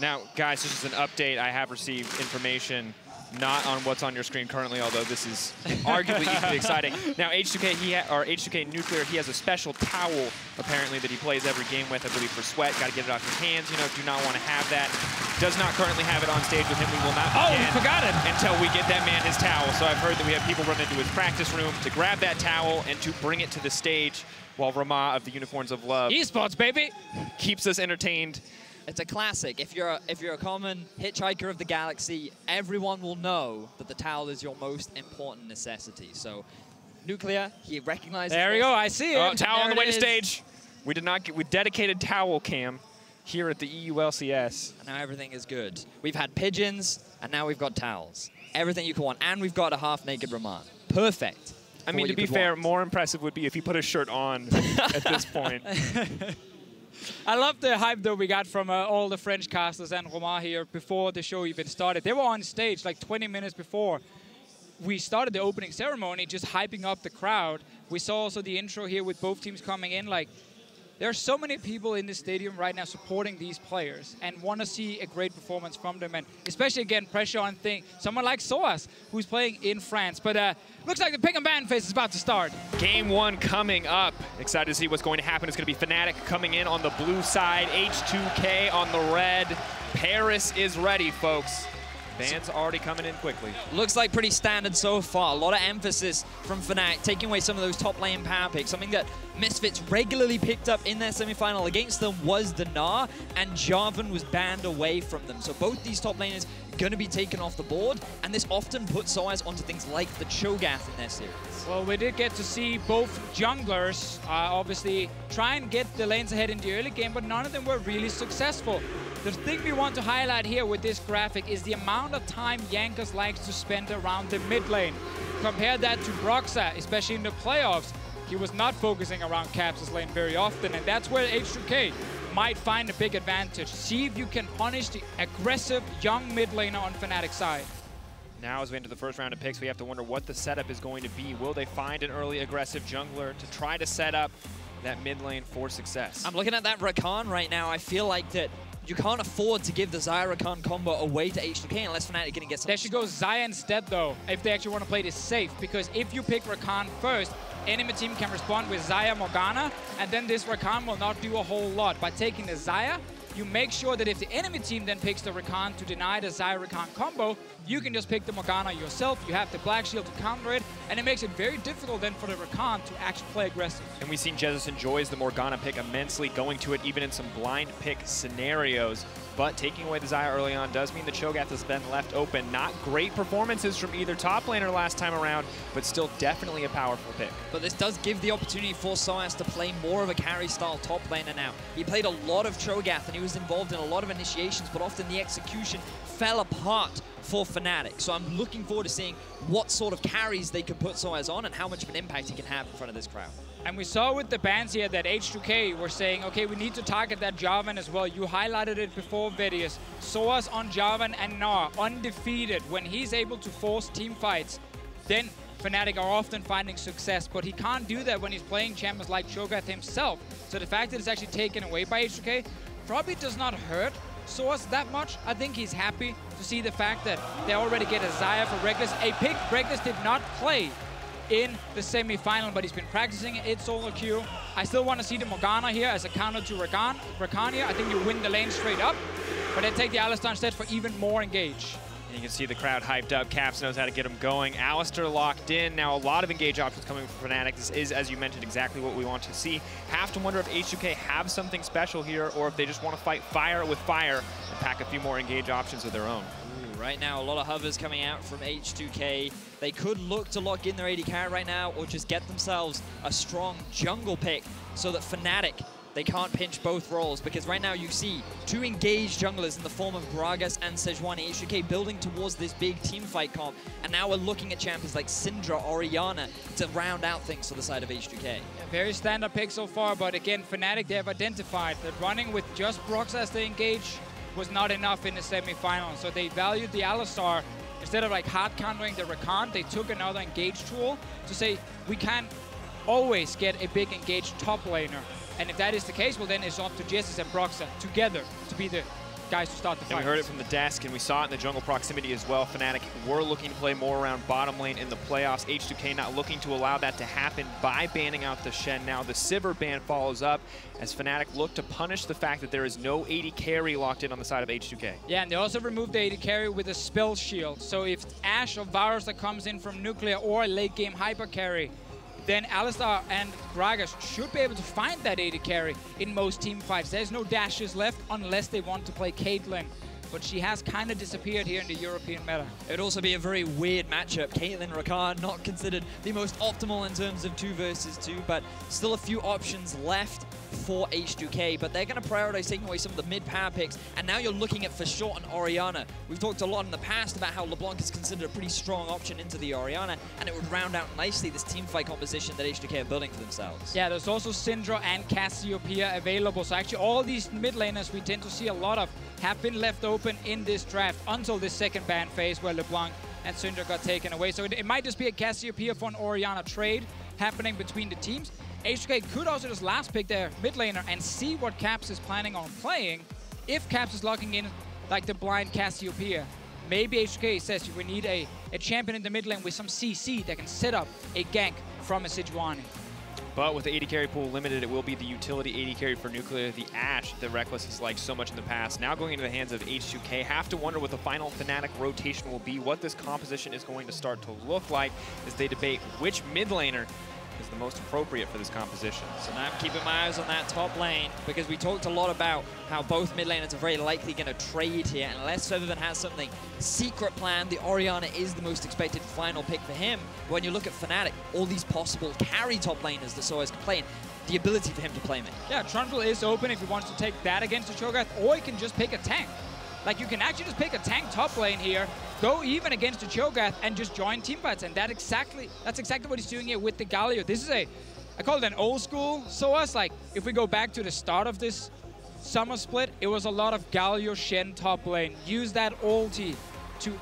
Now, guys, this is an update. I have received information not on what's on your screen currently, although this is arguably equally exciting. Now, H2K Nuclear, he has a special towel, apparently, that he plays every game with, I believe, for sweat. Got to get it off your hands, you know, do not want to have that. Does not currently have it on stage with him. We will not begin forgot it until we get that man his towel. So I've heard that we have people run into his practice room to grab that towel and to bring it to the stage while Rama of the Unicorns of Love Esports, baby, keeps us entertained. It's a classic. If you're a common hitchhiker of the galaxy, everyone will know that the towel is your most important necessity. So, Nuclear, he recognizes. There we go. I see it. Oh, towel on the way to stage. We dedicated towel cam here at the EU LCS. And now everything is good. We've had pigeons, and now we've got towels. Everything you can want, and we've got a half-naked Raman. Perfect. I mean, to be fair, more impressive would be if he put his shirt on at this point. I love the hype, though, we got from all the French casters and Romain here before the show even started. They were on stage like 20 minutes before we started the opening ceremony, just hyping up the crowd. We saw also the intro here with both teams coming in. Like, there are so many people in the stadium right now supporting these players and want to see a great performance from them. And especially, again, pressure on someone like sOAZ, who's playing in France. But looks like the pick and ban phase is about to start. Game one coming up. Excited to see what's going to happen. It's going to be Fnatic coming in on the blue side, H2K on the red. Paris is ready, folks. Ban's already coming in quickly. Looks like pretty standard so far. A lot of emphasis from Fnatic, taking away some of those top lane power picks. Something that Misfits regularly picked up in their semifinal against them was the Gnar, and Jarvan was banned away from them. So both these top laners going to be taken off the board, and this often puts sOAZ onto things like the Cho Gath in their series. Well, we did get to see both junglers obviously try and get the lanes ahead in the early game, but none of them were really successful. The thing we want to highlight here with this graphic is the amount of time Jankos likes to spend around the mid lane. Compare that to Broxah, especially in the playoffs. He was not focusing around Caps' lane very often, and that's where H2K might find a big advantage. See if you can punish the aggressive young mid laner on Fnatic's side. Now as we enter the first round of picks, we have to wonder what the setup is going to be. Will they find an early aggressive jungler to try to set up that mid lane for success? I'm looking at that Rakan right now. I feel like that you can't afford to give the Xayah Rakan combo away to H2K unless Fnatic are going to get some. They should go Xayah instead though, if they actually want to play this safe, because if you pick Rakan first, enemy team can respond with Xayah Morgana, and then this Rakan will not do a whole lot. By taking the Xayah, you make sure that if the enemy team then picks the Rakan to deny the Xayah Rakan combo, you can just pick the Morgana yourself. You have the Black Shield to counter it, and it makes it very difficult then for the Rakan to actually play aggressive. And we've seen Jesiz enjoys the Morgana pick immensely, going to it even in some blind pick scenarios. But taking away the Xayah early on does mean the Cho Gath has been left open. Not great performances from either top laner last time around, but still definitely a powerful pick. But this does give the opportunity for sOAZ to play more of a carry-style top laner now. He played a lot of Cho Gath, and he was involved in a lot of initiations, but often the execution fell apart for Fnatic. So I'm looking forward to seeing what sort of carries they could put sOAZ on and how much of an impact he can have in front of this crowd. And we saw with the bans here that H2K were saying, okay, we need to target that Jarvan as well. You highlighted it before, Vedius. sOAZ on Jarvan and Gnar, undefeated. When he's able to force team fights, then Fnatic are often finding success, but he can't do that when he's playing champions like Cho Gath himself. So the fact that it's actually taken away by H2K probably does not hurt sOAZ that much. I think he's happy to see the fact that they already get a Xayah for Rekkles. A pick Rekkles did not play in the semi-final, but he's been practicing it solo queue. I still want to see the Morgana here as a counter to Rakan here. I think you win the lane straight up, but then take the Alistar instead for even more engage. And you can see the crowd hyped up. Caps knows how to get them going. Alistar locked in. Now a lot of engage options coming from Fnatic. This is, as you mentioned, exactly what we want to see. Have to wonder if H2K have something special here, or if they just want to fight fire with fire and pack a few more engage options of their own. Right now, a lot of hovers coming out from H2K. They could look to lock in their AD carry right now, or just get themselves a strong jungle pick so that Fnatic, they can't pinch both roles, because right now you see two engaged junglers in the form of Gragas and Sejuani. H2K building towards this big team fight comp, and now we're looking at champions like Syndra, Orianna to round out things to the side of H2K. Yeah, very standard pick so far, but again, Fnatic, they have identified that running with just Broxah as they engage was not enough in the semi-final, so they valued the Alistar. Instead of like hard countering the Rakan, they took another engage tool to say, we can always get a big engaged top laner. And if that is the case, well then it's up to Jesiz and Broxah together to be the guys to start the fight. And we heard it from the desk, and we saw it in the jungle proximity as well. Fnatic were looking to play more around bottom lane in the playoffs. H2K not looking to allow that to happen by banning out the Shen. Now the Sivir ban follows up as Fnatic look to punish the fact that there is no AD carry locked in on the side of H2K. Yeah, and they also removed the AD carry with a spell shield. So if Ashe or Varus that comes in from nuclear or late game hyper carry, then Alistar and Gragas should be able to find that AD carry in most team fights. There's no dashes left unless they want to play Caitlyn, but she has kind of disappeared here in the European meta. It would also be a very weird matchup. Caitlyn, Rakan, not considered the most optimal in terms of 2 versus 2, but still a few options left for H2K, but they're going to prioritize taking away some of the mid power picks, and now you're looking at for sure an Orianna. We've talked a lot in the past about how LeBlanc is considered a pretty strong option into the Orianna, and it would round out nicely this team fight composition that H2K are building for themselves. Yeah, there's also Syndra and Cassiopeia available, so actually all these mid laners we tend to see a lot of have been left open in this draft until this second ban phase where LeBlanc and Syndra got taken away. So it might just be a Cassiopeia for an Orianna trade happening between the teams. H2K could also just last pick their mid laner and see what Caps is planning on playing. If Caps is locking in like the blind Cassiopeia, maybe H2K says we need a champion in the mid lane with some CC that can set up a gank from a Sejuani. But with the AD carry pool limited, it will be the utility AD carry for Nuclear, the Ashe that Rekkles has liked so much in the past. Now going into the hands of H2K, have to wonder what the final Fnatic rotation will be, what this composition is going to start to look like as they debate which mid laner is the most appropriate for this composition. So now I'm keeping my eyes on that top lane, because we talked a lot about how both mid laners are very likely going to trade here, and unless Febiven has something secret planned, the Orianna is the most expected final pick for him. But when you look at Fnatic, all these possible carry top laners that sOAZ can play in, the ability for him to play mid. Yeah, Trundle is open if he wants to take that against the Cho Gath, or he can just pick a tank. Like, you can actually just pick a tank top lane here, go even against the Cho Gath, and just join team fights. And that's exactly what he's doing here with the Galio. This is I call it an old school sOAZ. Like, if we go back to the start of this summer split, it was a lot of Galio Shen top lane. Use that ulti to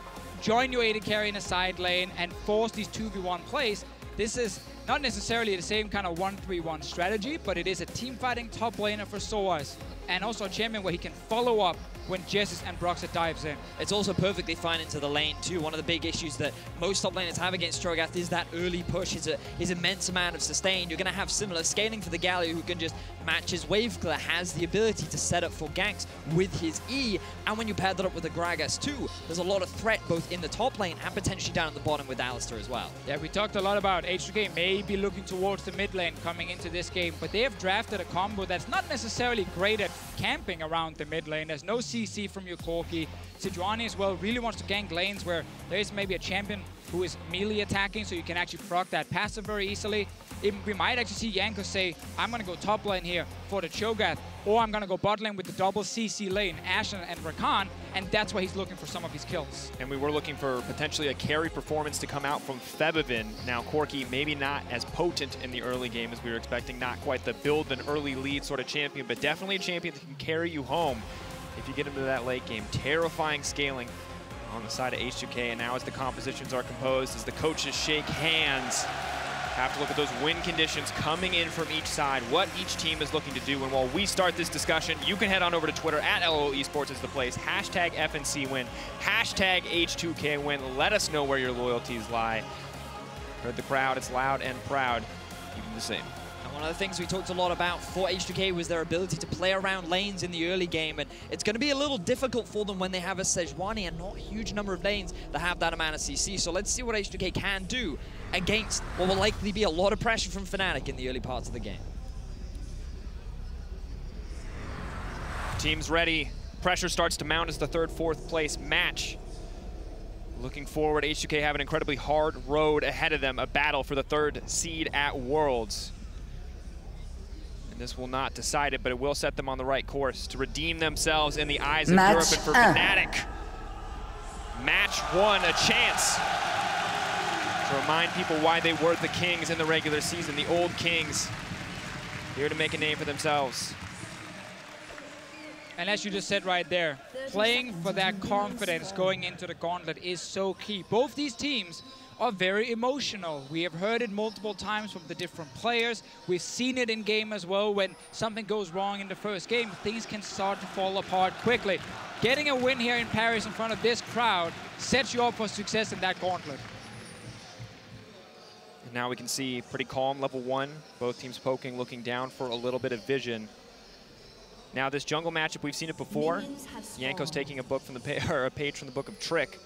join your AD carry in a side lane and force these 2v1 plays. This is not necessarily the same kind of 1-3-1 strategy, but it is a team fighting top laner for sOAZ. And also a champion where he can follow up when Jesiz and Broxah dives in. It's also perfectly fine into the lane too. One of the big issues that most top laners have against Cho Gath is that early push, his immense amount of sustain. You're going to have similar scaling for the Galio, who can just match his wave clear, has the ability to set up for ganks with his E. And when you pair that up with the Gragas too, there's a lot of threat both in the top lane and potentially down at the bottom with Alistar as well. Yeah, we talked a lot about H2K maybe looking towards the mid lane coming into this game, but they have drafted a combo that's not necessarily great at camping around the mid lane. There's no CC from your Corki. Sejuani as well really wants to gank lanes where there is maybe a champion who is melee attacking, so you can actually proc that passive very easily. We might actually see Jankos say, I'm going to go top lane here for the Cho Gath, or I'm going to go bot lane with the double CC lane, Ashe and Rakan, and that's why he's looking for some of his kills. And we were looking for potentially a carry performance to come out from Febiven. Now Corki maybe not as potent in the early game as we were expecting, not quite the build an early lead sort of champion, but definitely a champion that can carry you home if you get into that late game. Terrifying scaling on the side of H2K, and now as the compositions are composed, as the coaches shake hands, have to look at those win conditions coming in from each side, what each team is looking to do. And while we start this discussion, you can head on over to Twitter at LOL Esports is the place. Hashtag FNC win, hashtag H2K win. Let us know where your loyalties lie. Heard the crowd, it's loud and proud. You can do the same. One of the things we talked a lot about for H2K was their ability to play around lanes in the early game, and it's going to be a little difficult for them when they have a Sejuani and not a huge number of lanes that have that amount of CC. So let's see what H2K can do against what will likely be a lot of pressure from Fnatic in the early parts of the game. Teams ready. Pressure starts to mount as the third, fourth place match. Looking forward, H2K have an incredibly hard road ahead of them, a battle for the third seed at Worlds. This will not decide it, but it will set them on the right course to redeem themselves in the eyes of Europe and for Fnatic. Match one, a chance to remind people why they were the kings in the regular season, the old kings, here to make a name for themselves. And as you just said right there, playing for that confidence going into the gauntlet is so key. Both these teams are very emotional. We have heard it multiple times from the different players. We've seen it in game as well. When something goes wrong in the first game, things can start to fall apart quickly. Getting a win here in Paris in front of this crowd sets you up for success in that gauntlet. And now we can see pretty calm level one. Both teams poking, looking down for a little bit of vision. Now this jungle matchup, we've seen it before. Jankos taking a book from the a page from the book of Trick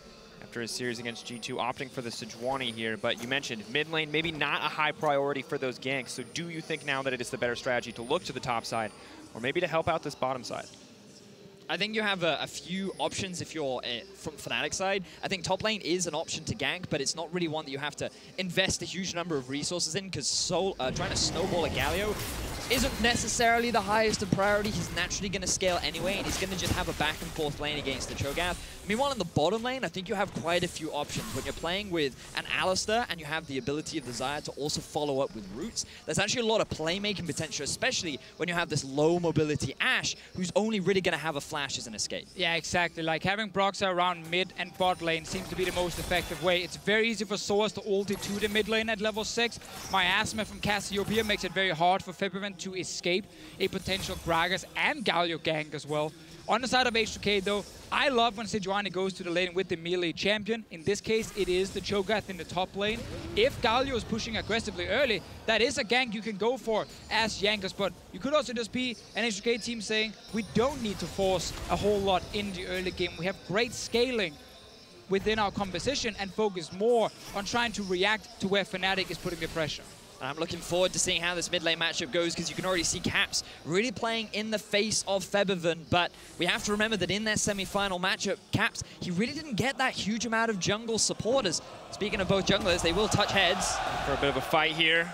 after his series against G2, opting for the Sejuani here. But you mentioned mid lane, maybe not a high priority for those ganks. So do you think now that it is the better strategy to look to the top side, or maybe to help out this bottom side? I think you have a few options if you're from Fnatic side. I think top lane is an option to gank, but it's not really one that you have to invest a huge number of resources in, because trying to snowball a Galio isn't necessarily the highest in priority. He's naturally going to scale anyway, and he's going to just have a back and forth lane against the Cho Gath. Meanwhile, in the bottom lane, I think you have quite a few options. When you're playing with an Alistar and you have the ability of the Xayah to also follow up with roots, there's actually a lot of playmaking potential, especially when you have this low mobility Ashe, who's only really going to have a flash as an escape. Yeah, exactly. Like having Broxah around mid and bot lane seems to be the most effective way. It's very easy for sOAZ to ulti to the mid lane at level 6. Miasma from Cassiopeia makes it very hard for Febiven want to escape a potential Gragas and Galio gank as well. On the side of H2K though, I love when Sejuani goes to the lane with the melee champion. In this case, it is the Cho Gath in the top lane. If Galio is pushing aggressively early, that is a gank you can go for as Jankos, but you could also just be an H2K team saying, we don't need to force a whole lot in the early game. We have great scaling within our composition and focus more on trying to react to where Fnatic is putting the pressure. I'm looking forward to seeing how this mid lane matchup goes, because you can already see Caps really playing in the face of Febiven. But we have to remember that in their semi-final matchup, Caps, he really didn't get that huge amount of jungle supporters. Speaking of both junglers, they will touch heads. For a bit of a fight here.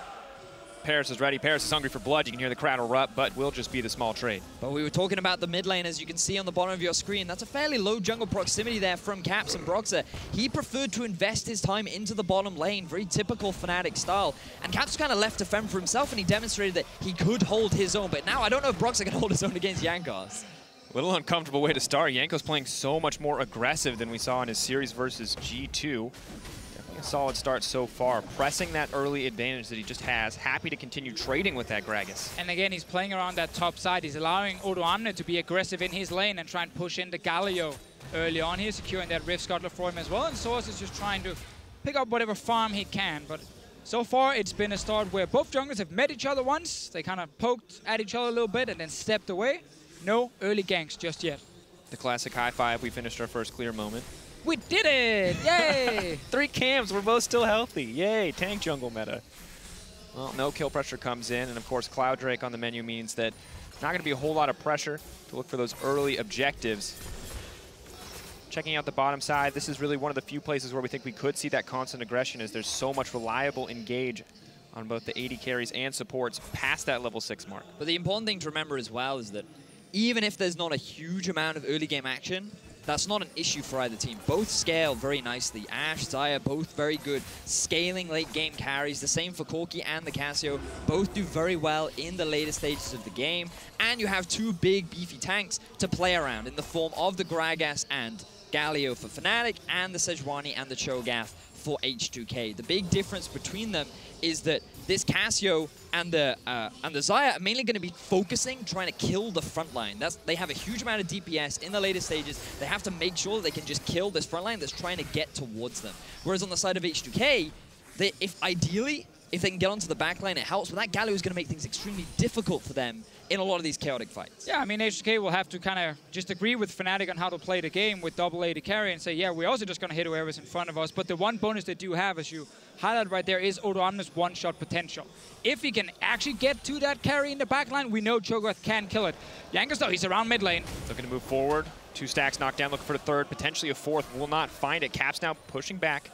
Paris is ready. Paris is hungry for blood. You can hear the crowd erupt, but will just be the small trade. But we were talking about the mid lane, as you can see on the bottom of your screen. That's a fairly low jungle proximity there from Caps and Broxah. He preferred to invest his time into the bottom lane, very typical Fnatic style. And Caps kind of left to fend for himself, and he demonstrated that he could hold his own. But now I don't know if Broxah can hold his own against Jankos. A little uncomfortable way to start. Jankos playing so much more aggressive than we saw in his series versus G2. A solid start so far, pressing that early advantage that he just has. Happy to continue trading with that Gragas. And again, he's playing around that top side. He's allowing Odoamne to be aggressive in his lane and try and push into Galio early on here, securing that Rift Scuttler for him as well. And sOAZ is just trying to pick up whatever farm he can. But so far, it's been a start where both junglers have met each other once. They kind of poked at each other a little bit and then stepped away. No early ganks just yet. The classic high five. We finished our first clear moment. We did it! Yay! 3 camps, we're both still healthy. Yay, tank jungle meta. Well, no kill pressure comes in, and of course Cloud Drake on the menu means that not going to be a whole lot of pressure to look for those early objectives. Checking out the bottom side, this is really one of the few places where we think we could see that constant aggression, as there's so much reliable engage on both the AD carries and supports past that level 6 mark. But the important thing to remember as well is that even if there's not a huge amount of early game action, that's not an issue for either team. Both scale very nicely. Ashe, Xayah, both very good scaling late game carries. The same for Corki and the Cassio. Both do very well in the later stages of the game. And you have 2 big beefy tanks to play around in the form of the Gragas and Galio for Fnatic, and the Sejuani and the Cho Gath for H2K. The big difference between them is that this Cassio and the Xayah are mainly going to be focusing, trying to kill the front line. They have a huge amount of DPS in the later stages. They have to make sure that they can just kill this front line that's trying to get towards them. Whereas on the side of H2K, ideally, if they can get onto the back line, it helps. But that Galio is going to make things extremely difficult for them in a lot of these chaotic fights. Yeah, I mean, H2K will have to kind of just agree with Fnatic on how to play the game with double AD carry and say, yeah, we're also just going to hit whoever's in front of us. But the one bonus they do have, as you highlighted right there, is Odoamne's one-shot potential. If he can actually get to that carry in the backline, we know Cho Gath can kill it. Jankos, though, he's around mid lane. Looking to move forward. 2 stacks knocked down, looking for the 3rd, potentially a 4th. Will not find it. Caps now pushing back.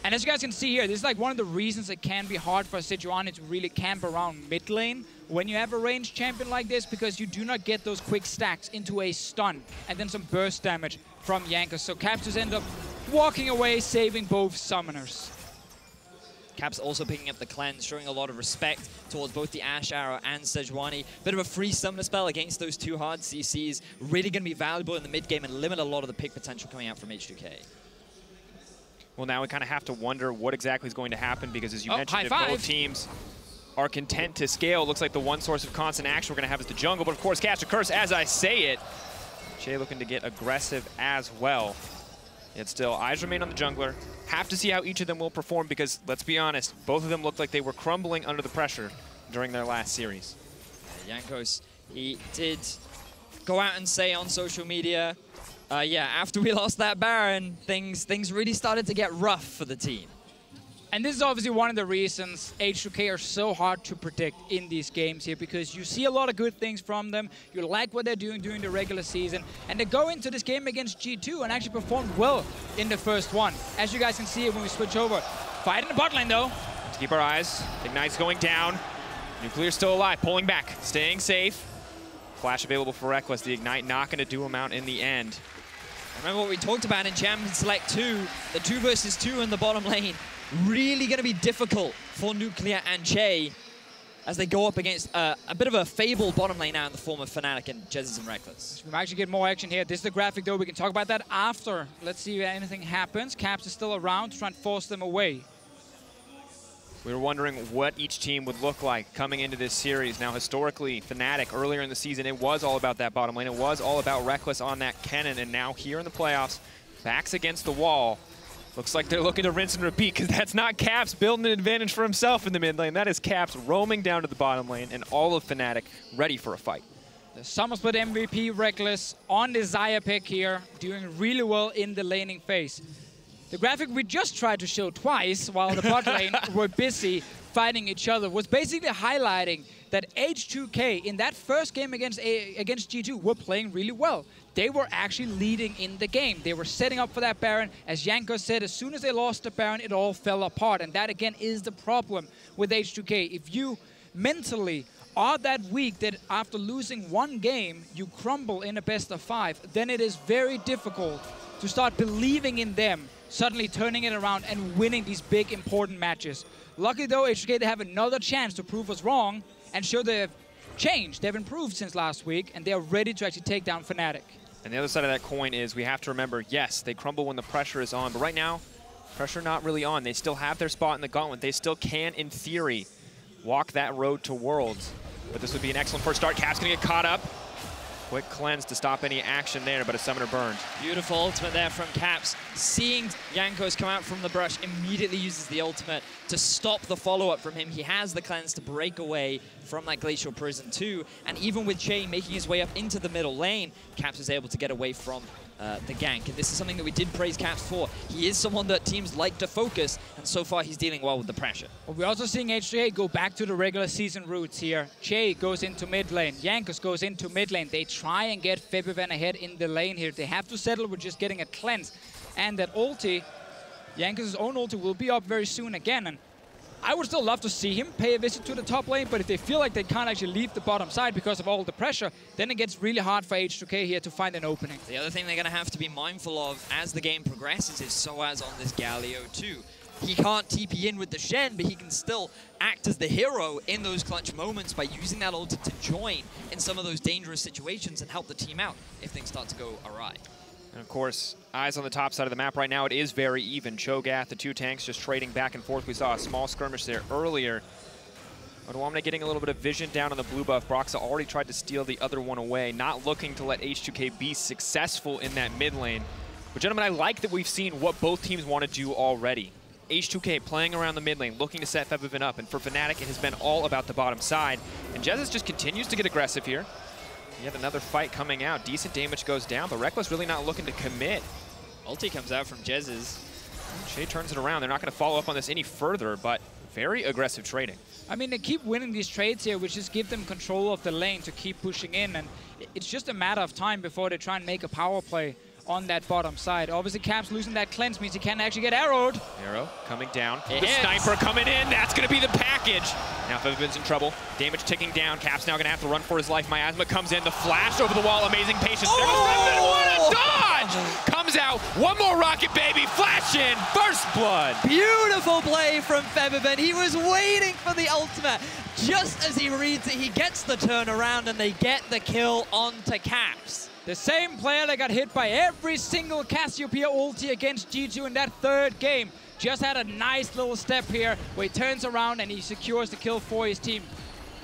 And as you guys can see here, this is like one of the reasons it can be hard for Sejuani to really camp around mid lane when you have a ranged champion like this, because you do not get those quick stacks into a stun and then some burst damage from Jankos. So Caps just end up walking away, saving both summoners. Caps also picking up the cleanse, showing a lot of respect towards both the Ashe Arrow and Sejuani. Bit of a free summoner spell against those 2 hard CCs. Really going to be valuable in the mid game and limit a lot of the pick potential coming out from H2K. Well, now we kind of have to wonder what exactly is going to happen, because as you mentioned, if both teams are content to scale, looks like the one source of constant action we're going to have is the jungle. But of course, Cast a Curse, as I say it. Chei looking to get aggressive as well. Yet still, eyes remain on the jungler. Have to see how each of them will perform, because let's be honest, both of them looked like they were crumbling under the pressure during their last series. Jankos, he did go out and say on social media, yeah, after we lost that Baron, things really started to get rough for the team. And this is obviously one of the reasons H2K are so hard to predict in these games here, because you see a lot of good things from them. You like what they're doing during the regular season. And they go into this game against G2 and actually performed well in the first one. As you guys can see when we switch over. Fight in the bot lane, though. Let's keep our eyes. Ignite's going down. Nuclear's still alive, pulling back, staying safe. Flash available for Rekkles. The Ignite not going to do him out in the end. Remember what we talked about in Champions Select 2, the 2 versus 2 in the bottom lane. Really going to be difficult for Nuclear and Chei as they go up against a bit of a fabled bottom lane now in the form of Fnatic and Jesiz and Rekkles. We might actually get more action here. This is the graphic, though. We can talk about that after. Let's see if anything happens. Caps is still around to try and force them away. We were wondering what each team would look like coming into this series. Now, historically, Fnatic, earlier in the season, it was all about that bottom lane. It was all about Rekkles on that cannon. And now here in the playoffs, backs against the wall. Looks like they're looking to rinse and repeat, because that's not Caps building an advantage for himself in the mid lane. That is Caps roaming down to the bottom lane, and all of Fnatic ready for a fight. The Summer Split MVP Rekkles on the Xayah pick here, doing really well in the laning phase. The graphic we just tried to show twice while the bot lane were busy fighting each other was basically highlighting that H2K in that first game against G2 were playing really well. They were actually leading in the game. They were setting up for that Baron. As Jankos said, as soon as they lost the Baron, it all fell apart. And that, again, is the problem with H2K. If you mentally are that weak that after losing one game, you crumble in a best of 5, then it is very difficult to start believing in them, suddenly turning it around and winning these big, important matches. Luckily, though, H2K, they have another chance to prove us wrong and show they've changed. They've improved since last week, and they are ready to actually take down Fnatic. And the other side of that coin is we have to remember, yes, they crumble when the pressure is on, but right now, pressure not really on. They still have their spot in the gauntlet. They still can, in theory, walk that road to Worlds. But this would be an excellent first start. Cap's gonna get caught up. Quick cleanse to stop any action there, but a summoner burned. Beautiful ultimate there from Caps. Seeing Jankos come out from the brush, immediately uses the ultimate to stop the follow-up from him. He has the cleanse to break away from that glacial prison too. And even with Chei making his way up into the middle lane, Caps is able to get away from the gank. And this is something that we did praise Caps for. He is someone that teams like to focus, and so far he's dealing well with the pressure. Well, we're also seeing H2K go back to the regular season roots here. Chei goes into mid lane. Jankos goes into mid lane. They try and get Febiven ahead in the lane here. They have to settle with just getting a cleanse. And that ulti, Jankos' own ulti, will be up very soon again. And I would still love to see him pay a visit to the top lane, but if they feel like they can't actually leave the bottom side because of all the pressure, then it gets really hard for H2K here to find an opening. The other thing they're going to have to be mindful of as the game progresses is sOAZ on this Galio too. He can't TP in with the Shen, but he can still act as the hero in those clutch moments by using that ulti to join in some of those dangerous situations and help the team out if things start to go awry. And of course, eyes on the top side of the map right now, it is very even. Cho Gath, the two tanks just trading back and forth. We saw a small skirmish there earlier. Odoamne getting a little bit of vision down on the blue buff. Broxah already tried to steal the other one away, not looking to let H2K be successful in that mid lane. But gentlemen, I like that we've seen what both teams want to do already. H2K playing around the mid lane, looking to set Febiven up, and for Fnatic, it has been all about the bottom side. And Jesiz just continues to get aggressive here. Yet another fight coming out. Decent damage goes down, but Rekkles really not looking to commit. Ulti comes out from Jesiz. Chei turns it around. They're not going to follow up on this any further, but very aggressive trading. I mean, they keep winning these trades here, which just give them control of the lane to keep pushing in, and it's just a matter of time before they try and make a power play on that bottom side. Obviously, Caps losing that cleanse means he can't actually get arrowed. Arrow coming down. It the hits. Sniper coming in. That's going to be the package. Now Febiven's in trouble. Damage ticking down. Caps now going to have to run for his life. Miasma comes in. The flash over the wall. Amazing patience. There goes Febiven. What a dodge! Comes out. One more rocket, baby. Flash in. First blood. Beautiful play from Febiven. He was waiting for the ultimate. Just as he reads it, he gets the turnaround and they get the kill onto Caps. The same player that got hit by every single Cassiopeia ulti against G2 in that third game just had a nice little step here where he turns around and he secures the kill for his team.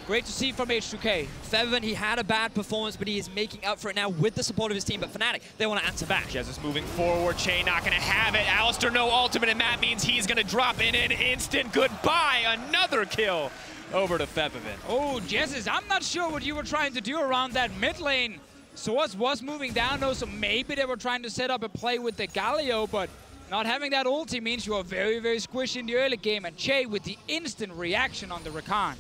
Great to see from H2K. Febiven, he had a bad performance, but he is making up for it now with the support of his team. But Fnatic, they want to answer back. Jesiz moving forward. Chei not going to have it. Alistar no ultimate, and that means he's going to drop in an instant goodbye. Another kill over to Febiven. Oh, Jesiz, I'm not sure what you were trying to do around that mid lane. sOAZ was moving down though, so maybe they were trying to set up a play with the Galio, but not having that ulti means you are very, very squishy in the early game, and Chei with the instant reaction on the Rakan.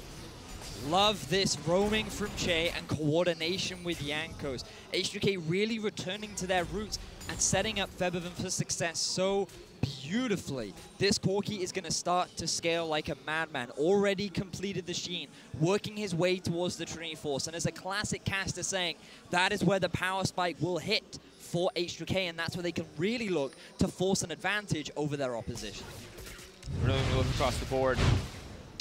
Love this roaming from Chei and coordination with Jankos. H2K really returning to their roots and setting up Febiven for success so beautifully. This Corki is going to start to scale like a madman. Already completed the Sheen, working his way towards the Trinity Force. And as a classic caster saying, that is where the power spike will hit for H2K, and that's where they can really look to force an advantage over their opposition. Really look across the board.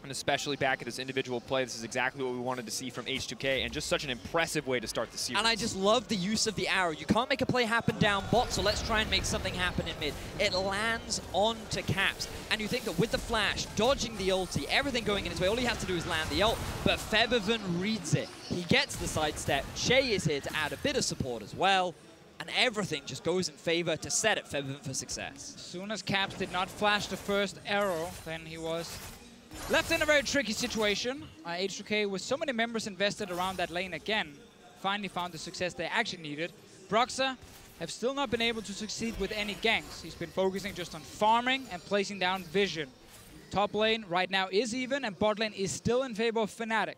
And especially back at his individual play, this is exactly what we wanted to see from H2K, and just such an impressive way to start the series. And I just love the use of the arrow. You can't make a play happen down bot, so let's try and make something happen in mid. It lands onto Caps, and you think that with the flash, dodging the ulti, everything going in his way, all he has to do is land the ult, but Febiven reads it. He gets the sidestep. Chei is here to add a bit of support as well, and everything just goes in favor to set up Febiven for success. As soon as Caps did not flash the first arrow, then he was left in a very tricky situation. H2K, with so many members invested around that lane again, finally found the success they actually needed. Broxah have still not been able to succeed with any ganks. He's been focusing just on farming and placing down vision. Top lane right now is even, and bot lane is still in favor of Fnatic.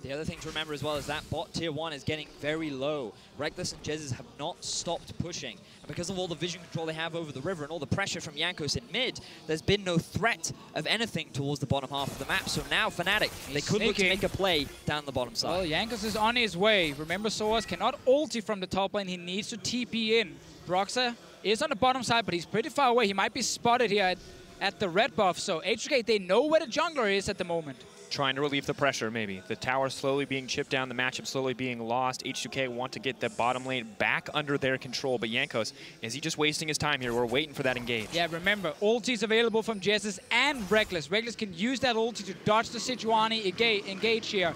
The other thing to remember as well is that bot tier 1 is getting very low. Rekkles and Jesiz have not stopped pushing. And because of all the vision control they have over the river and all the pressure from Jankos in mid, there's been no threat of anything towards the bottom half of the map. So now Fnatic, they could look to make a play down the bottom side. Well, Jankos is on his way. Remember, sOAZ cannot ulti from the top lane. He needs to TP in. Broxah is on the bottom side, but he's pretty far away. He might be spotted here at the red buff. So H2K, they know where the jungler is at the moment. Trying to relieve the pressure, maybe. The tower slowly being chipped down, the matchup slowly being lost. H2K want to get the bottom lane back under their control, but Jankos, is he just wasting his time here? We're waiting for that engage. Yeah, remember, ultis available from Jesiz and Rekkles. Rekkles can use that ulti to dodge the Sejuani engage here.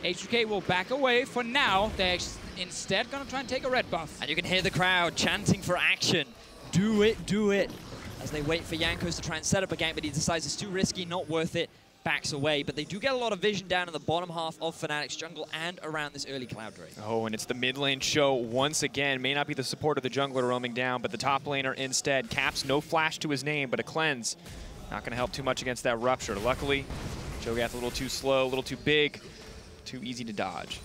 H2K will back away for now. They're instead going to try and take a red buff. And you can hear the crowd chanting for action. Do it, do it. As they wait for Jankos to try and set up a gank, but he decides it's too risky, not worth it. Backs away, but they do get a lot of vision down in the bottom half of Fnatic's jungle and around this early cloud drain. Oh, and it's the mid lane show once again. May not be the support of the jungler roaming down, but the top laner instead. Caps, no flash to his name, but a cleanse. Not going to help too much against that rupture. Luckily, Cho Gath a little too slow, a little too big, too easy to dodge.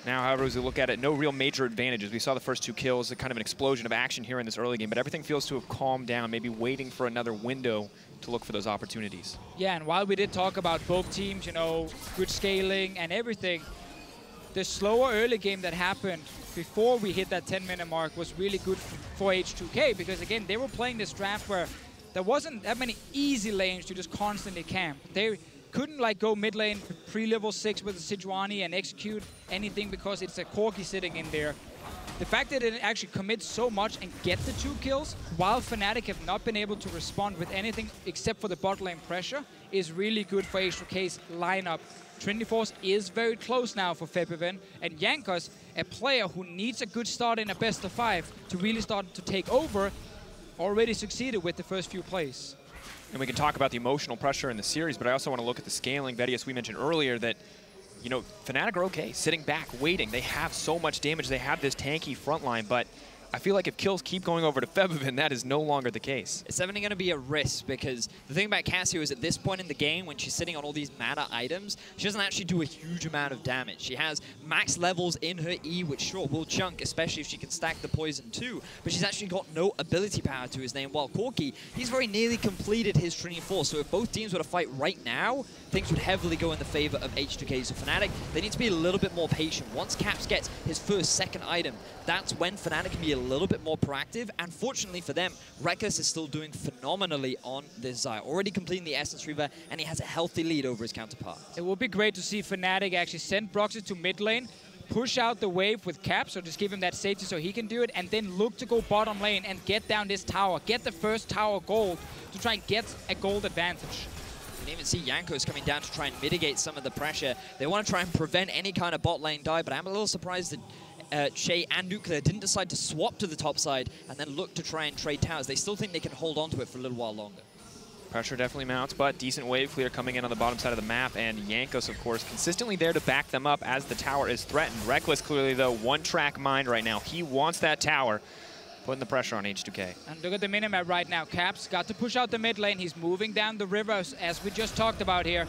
Now, however, as we look at it, no real major advantages. We saw the first 2 kills, a kind of an explosion of action here in this early game, but everything feels to have calmed down, maybe waiting for another window to look for those opportunities. Yeah, and while we did talk about both teams, you know, good scaling and everything, the slower early game that happened before we hit that 10-minute mark was really good for H2K, because again, they were playing this draft where there wasn't that many easy lanes to just constantly camp. They couldn't like go mid lane pre-level 6 with the Sejuani and execute anything because it's a Corki sitting in there. The fact that it actually commits so much and get the 2 kills while Fnatic have not been able to respond with anything except for the bot lane pressure is really good for H2K's lineup. Trinity Force is very close now for Febiven, and Jankos, a player who needs a good start in a best of 5 to really start to take over, already succeeded with the first few plays. And we can talk about the emotional pressure in the series, but I also want to look at the scaling. Vedius, we mentioned earlier that, you know, Fnatic are okay, sitting back, waiting. They have so much damage. They have this tanky front line, but I feel like if kills keep going over to Febiven, that is no longer the case. It's definitely going to be a risk, because the thing about Cassio is at this point in the game, when she's sitting on all these mana items, she doesn't actually do a huge amount of damage. She has max levels in her E, which sure will chunk, especially if she can stack the poison too, but she's actually got no ability power to his name, while Corki, he's very nearly completed his Trinity Force, so if both teams were to fight right now, things would heavily go in the favor of H2K. So Fnatic, they need to be a little bit more patient. Once Caps gets his first, second item, that's when Fnatic can be a little bit more proactive. And fortunately for them, Rekkles is still doing phenomenally on this Xayah, already completing the Essence Reaver, and he has a healthy lead over his counterpart. It would be great to see Fnatic actually send Broxah to mid lane, push out the wave with Caps, or just give him that safety so he can do it, and then look to go bottom lane and get down this tower, get the first tower gold to try and get a gold advantage. You can even see Jankos coming down to try and mitigate some of the pressure. They want to try and prevent any kind of bot lane dive, but I'm a little surprised that Chei and Nuclear didn't decide to swap to the top side and then look to try and trade towers. They still think they can hold on to it for a little while longer. Pressure definitely mounts, but decent wave clear coming in on the bottom side of the map, and Jankos, of course, consistently there to back them up as the tower is threatened. Rekkles, clearly, though, one-track mind right now. He wants that tower, putting the pressure on H2K. And look at the minimap right now. Caps got to push out the mid lane. He's moving down the river, as we just talked about here.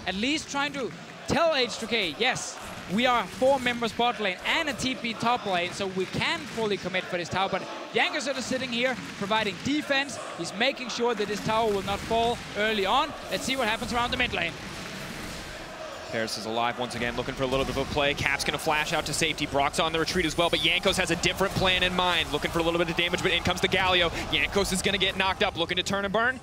At least trying to tell H2K, yes, we are 4 members bot lane and a TP top lane, so we can fully commit for this tower. But Jankos is sitting here, providing defense. He's making sure that this tower will not fall early on. Let's see what happens around the mid lane. Paris is alive once again, looking for a little bit of a play. Cap's going to flash out to safety. Broxah on the retreat as well, but Jankos has a different plan in mind. Looking for a little bit of damage, but in comes the Galio. Jankos is going to get knocked up, looking to turn and burn.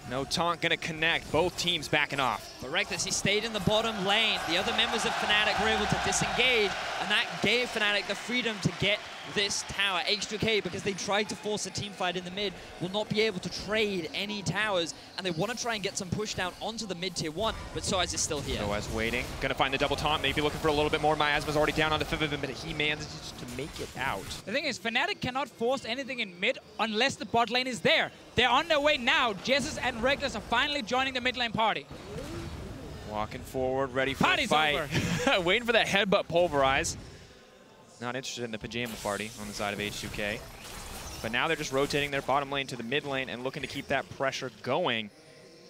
No taunt going to connect. Both teams backing off. But Rekkles, he stayed in the bottom lane. The other members of Fnatic were able to disengage, and that gave Fnatic the freedom to get this tower. H2K, because they tried to force a team fight in the mid, will not be able to trade any towers, and they want to try and get some push down onto the mid tier 1, but sOAZ is still here. sOAZ waiting. Going to find the double taunt, maybe looking for a little bit more. Miasma's already down on the Febiven, but he manages to make it out. The thing is, Fnatic cannot force anything in mid unless the bot lane is there. They're on their way now. Jesiz and Rekkles are finally joining the mid lane party. Walking forward, ready for Party's a fight. Waiting for that headbutt pulverize. Not interested in the pajama party on the side of H2K. But now they're just rotating their bottom lane to the mid lane and looking to keep that pressure going.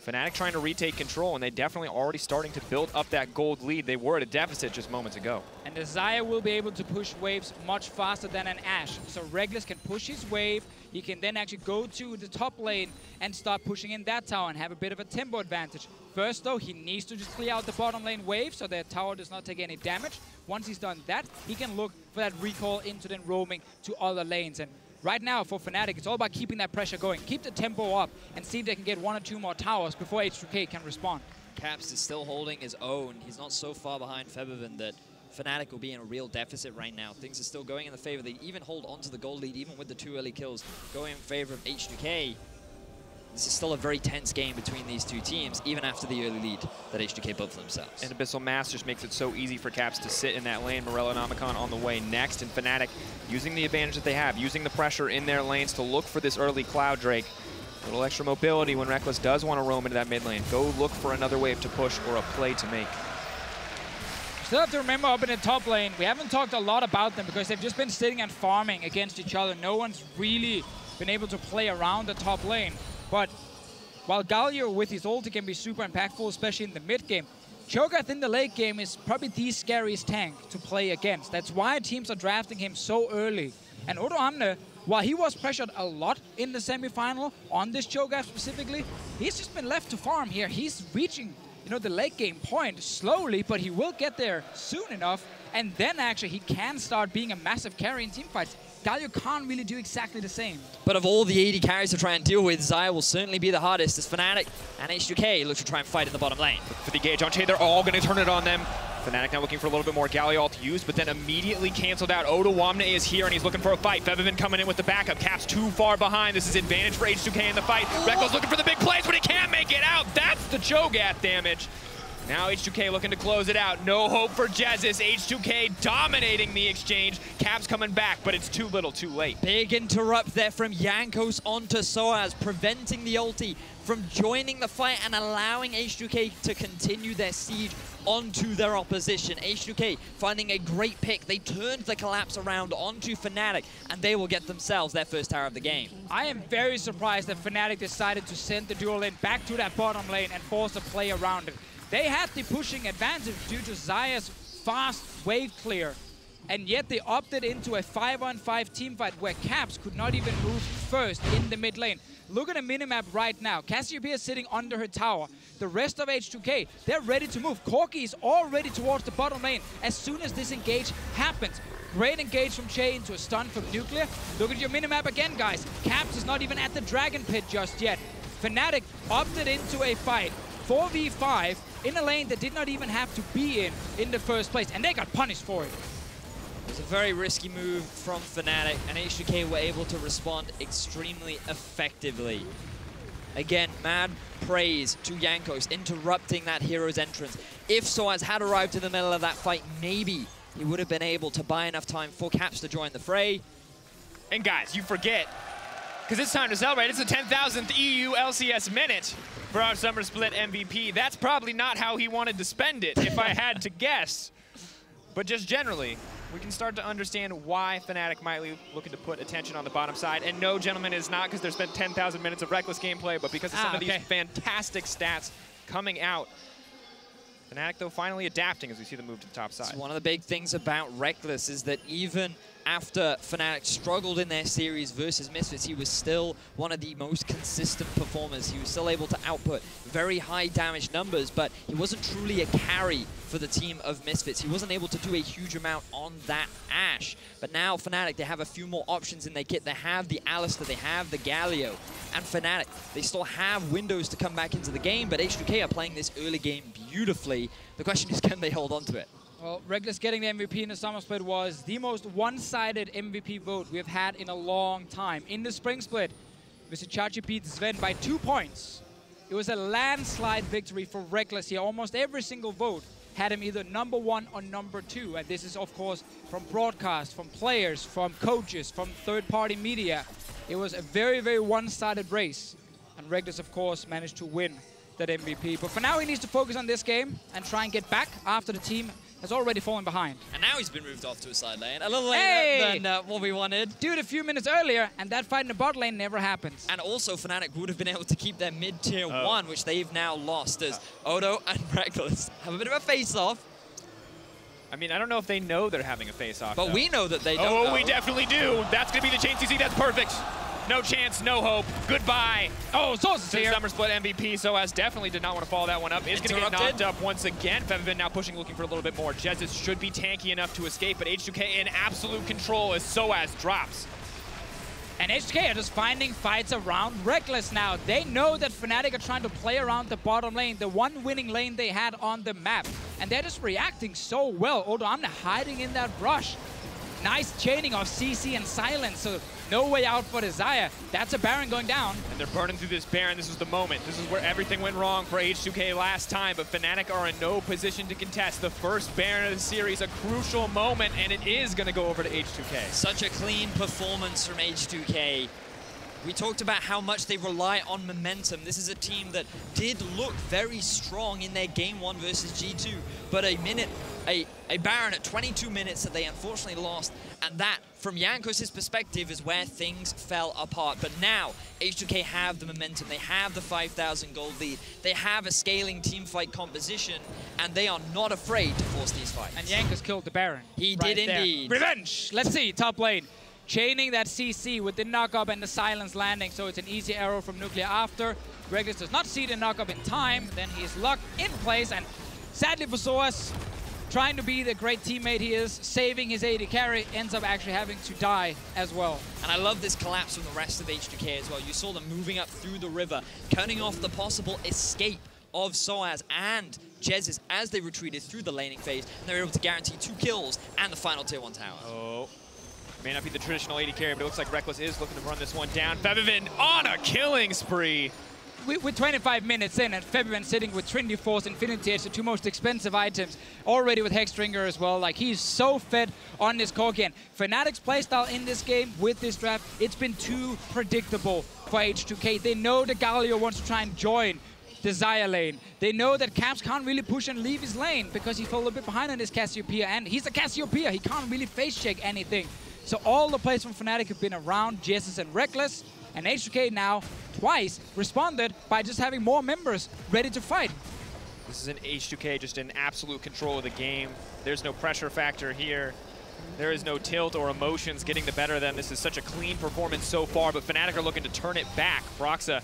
Fnatic trying to retake control, and they definitely already starting to build up that gold lead. They were at a deficit just moments ago. And the Xayah will be able to push waves much faster than an Ashe. So Rekkles can push his wave. He can then actually go to the top lane and start pushing in that tower and have a bit of a tempo advantage. First, though, he needs to just clear out the bottom lane wave so that tower does not take any damage. Once he's done that, he can look for that recall into then roaming to other lanes. And right now, for Fnatic, it's all about keeping that pressure going. Keep the tempo up and see if they can get 1 or 2 more towers before H2K can respond. Caps is still holding his own. He's not so far behind Febiven that Fnatic will be in a real deficit right now. Things are still going in the favor. They even hold onto the gold lead, even with the 2 early kills going in favor of H2K. This is still a very tense game between these two teams, even after the early lead that H2K built for themselves. And Abyssal Mass just makes it so easy for Caps to sit in that lane. Morello and Omicron on the way next, and Fnatic using the advantage that they have, using the pressure in their lanes to look for this early Cloud Drake. A little extra mobility when Rekkles does want to roam into that mid lane. Go look for another wave to push or a play to make. Still have to remember up in the top lane, we haven't talked a lot about them because they've just been sitting and farming against each other. No one's really been able to play around the top lane. But while Galio with his ulti can be super impactful, especially in the mid game, Cho Gath in the late game is probably the scariest tank to play against. That's why teams are drafting him so early. And Odoamne, while he was pressured a lot in the semifinal on this Cho Gath specifically, he's just been left to farm here. He's reaching, you know, the late game point slowly, but he will get there soon enough. And then actually he can start being a massive carry in teamfights. Galio can't really do exactly the same. But of all the 80 carries to try and deal with, Xayah will certainly be the hardest as Fnatic and H2K look to try and fight in the bottom lane. For the engage on Chei, they're all going to turn it on them. Fnatic now looking for a little bit more Galio to use, but then immediately canceled out. Odoamne is here, and he's looking for a fight. Febiven coming in with the backup. Caps too far behind. This is advantage for H2K in the fight. Rekkles looking for the big plays, but he can't make it out. That's the Cho Gath damage. Now H2K looking to close it out. No hope for Jesiz. H2K dominating the exchange. Caps coming back, but it's too little, too late. Big interrupt there from Jankos onto sOAZ, preventing the ulti from joining the fight and allowing H2K to continue their siege onto their opposition. H2K finding a great pick. They turned the collapse around onto Fnatic, and they will get themselves their first tower of the game. I am very surprised that Fnatic decided to send the dual lane back to that bottom lane and force a play around it. They had the pushing advantage due to Xayah's fast wave clear, and yet they opted into a 5-on-5 teamfight where Caps could not even move first in the mid lane. Look at the minimap right now. Cassiopeia is sitting under her tower. The rest of H2K, they're ready to move. Corki is already towards the bottom lane as soon as this engage happens. Great engage from Chei into a stun from Nuclear. Look at your minimap again, guys. Caps is not even at the Dragon Pit just yet. Fnatic opted into a fight, 4v5, in a lane that did not even have to be in the first place, and they got punished for it. It was a very risky move from Fnatic, and H2K were able to respond extremely effectively. Again, mad praise to Jankos, interrupting that hero's entrance. If sOAZ had arrived in the middle of that fight, maybe he would have been able to buy enough time for Caps to join the fray. And guys, you forget, because it's time to celebrate. It's the 10,000th EU LCS minute for our Summer Split MVP. That's probably not how he wanted to spend it, if I had to guess. But just generally, we can start to understand why Fnatic might be looking to put attention on the bottom side. And no, gentlemen, it's not because there's been 10,000 minutes of Rekkles gameplay, but because of some of these fantastic stats coming out. Fnatic, though, finally adapting as we see them move to the top side. So one of the big things about Rekkles is that even after Fnatic struggled in their series versus Misfits, he was still one of the most consistent performers. He was still able to output very high damage numbers, but he wasn't truly a carry for the team of Misfits. He wasn't able to do a huge amount on that Ashe. But now Fnatic, they have a few more options in their kit. They have the Alistar, they have the Galio, and Fnatic, they still have windows to come back into the game, but H2K are playing this early game beautifully. The question is, can they hold on to it? Well, Rekkles getting the MVP in the summer split was the most one-sided MVP vote we have had in a long time. In the spring split, Mr. Chachi beat Sven by 2 points. It was a landslide victory for Rekkles here. Almost every single vote had him either #1 or #2. And this is, of course, from broadcast, from players, from coaches, from third-party media. It was a very, very one-sided race. And Rekkles, of course, managed to win that MVP. But for now, he needs to focus on this game and try and get back after the team has already fallen behind. And now he's been moved off to a side lane, a little later than what we wanted. Dude, a few minutes earlier, and that fight in the bot lane never happens. And also, Fnatic would have been able to keep their mid-tier 1, which they've now lost, as Odo and Rekkles have a bit of a face-off. I mean, I don't know if they know they're having a face-off, but though. we know that they don't know. We definitely do. That's going to be the chain CC. That's perfect. No chance, no hope. Goodbye. Oh, sOAZ is here. Summer split MVP. sOAZ definitely did not want to follow that one up. Is going to get knocked up once again. Febiven now pushing, looking for a little bit more. Jesiz should be tanky enough to escape, but H2K in absolute control as sOAZ drops. And H2K are just finding fights around Rekkles now. They know that Fnatic are trying to play around the bottom lane, the one winning lane they had on the map. And they're just reacting so well. Odoamne hiding in that brush. Nice chaining of CC and Silence, so no way out for the Xayah. That's a Baron going down. And they're burning through this Baron. This is the moment. This is where everything went wrong for H2K last time, but Fnatic are in no position to contest. The first Baron of the series, a crucial moment, and it is going to go over to H2K. Such a clean performance from H2K. We talked about how much they rely on momentum. This is a team that did look very strong in their game 1 versus G2, but a Baron at 22 minutes that they unfortunately lost, and that, from Jankos' perspective, is where things fell apart. But now, H2K have the momentum, they have the 5,000 gold lead, they have a scaling teamfight composition, and they are not afraid to force these fights. And Jankos killed the Baron. He did indeed. Revenge! Let's see, top lane. Chaining that CC with the knock-up and the Silence landing, so it's an easy arrow from Nuclear after. Rekkles does not see the knock-up in time, then he's locked in place, and sadly for sOAZ, trying to be the great teammate he is, saving his AD carry, ends up actually having to die as well. And I love this collapse from the rest of H2K as well. You saw them moving up through the river, cutting off the possible escape of sOAZ and Jesiz as they retreated through the laning phase, and they were able to guarantee 2 kills and the final tier 1 tower. Oh. May not be the traditional AD carry, but it looks like Rekkles is looking to run this one down. Febiven on a killing spree. With 25 minutes in, and Febiven sitting with Trinity Force, Infinity Edge, the 2 most expensive items, already with Hexdrinker as well. Like, he's so fed on this Corki. And Fnatic's playstyle in this game with this draft, it's been too predictable for H2K. They know that Galio wants to try and join the Xayah lane. They know that Caps can't really push and leave his lane because he fell a bit behind on his Cassiopeia, and he's a Cassiopeia. He can't really face check anything. So all the plays from Fnatic have been around Jesiz and Rekkles, and H2K now twice responded by just having more members ready to fight. This is an H2K just in absolute control of the game. There's no pressure factor here. There is no tilt or emotions getting the better of them. This is such a clean performance so far, but Fnatic are looking to turn it back. Broxah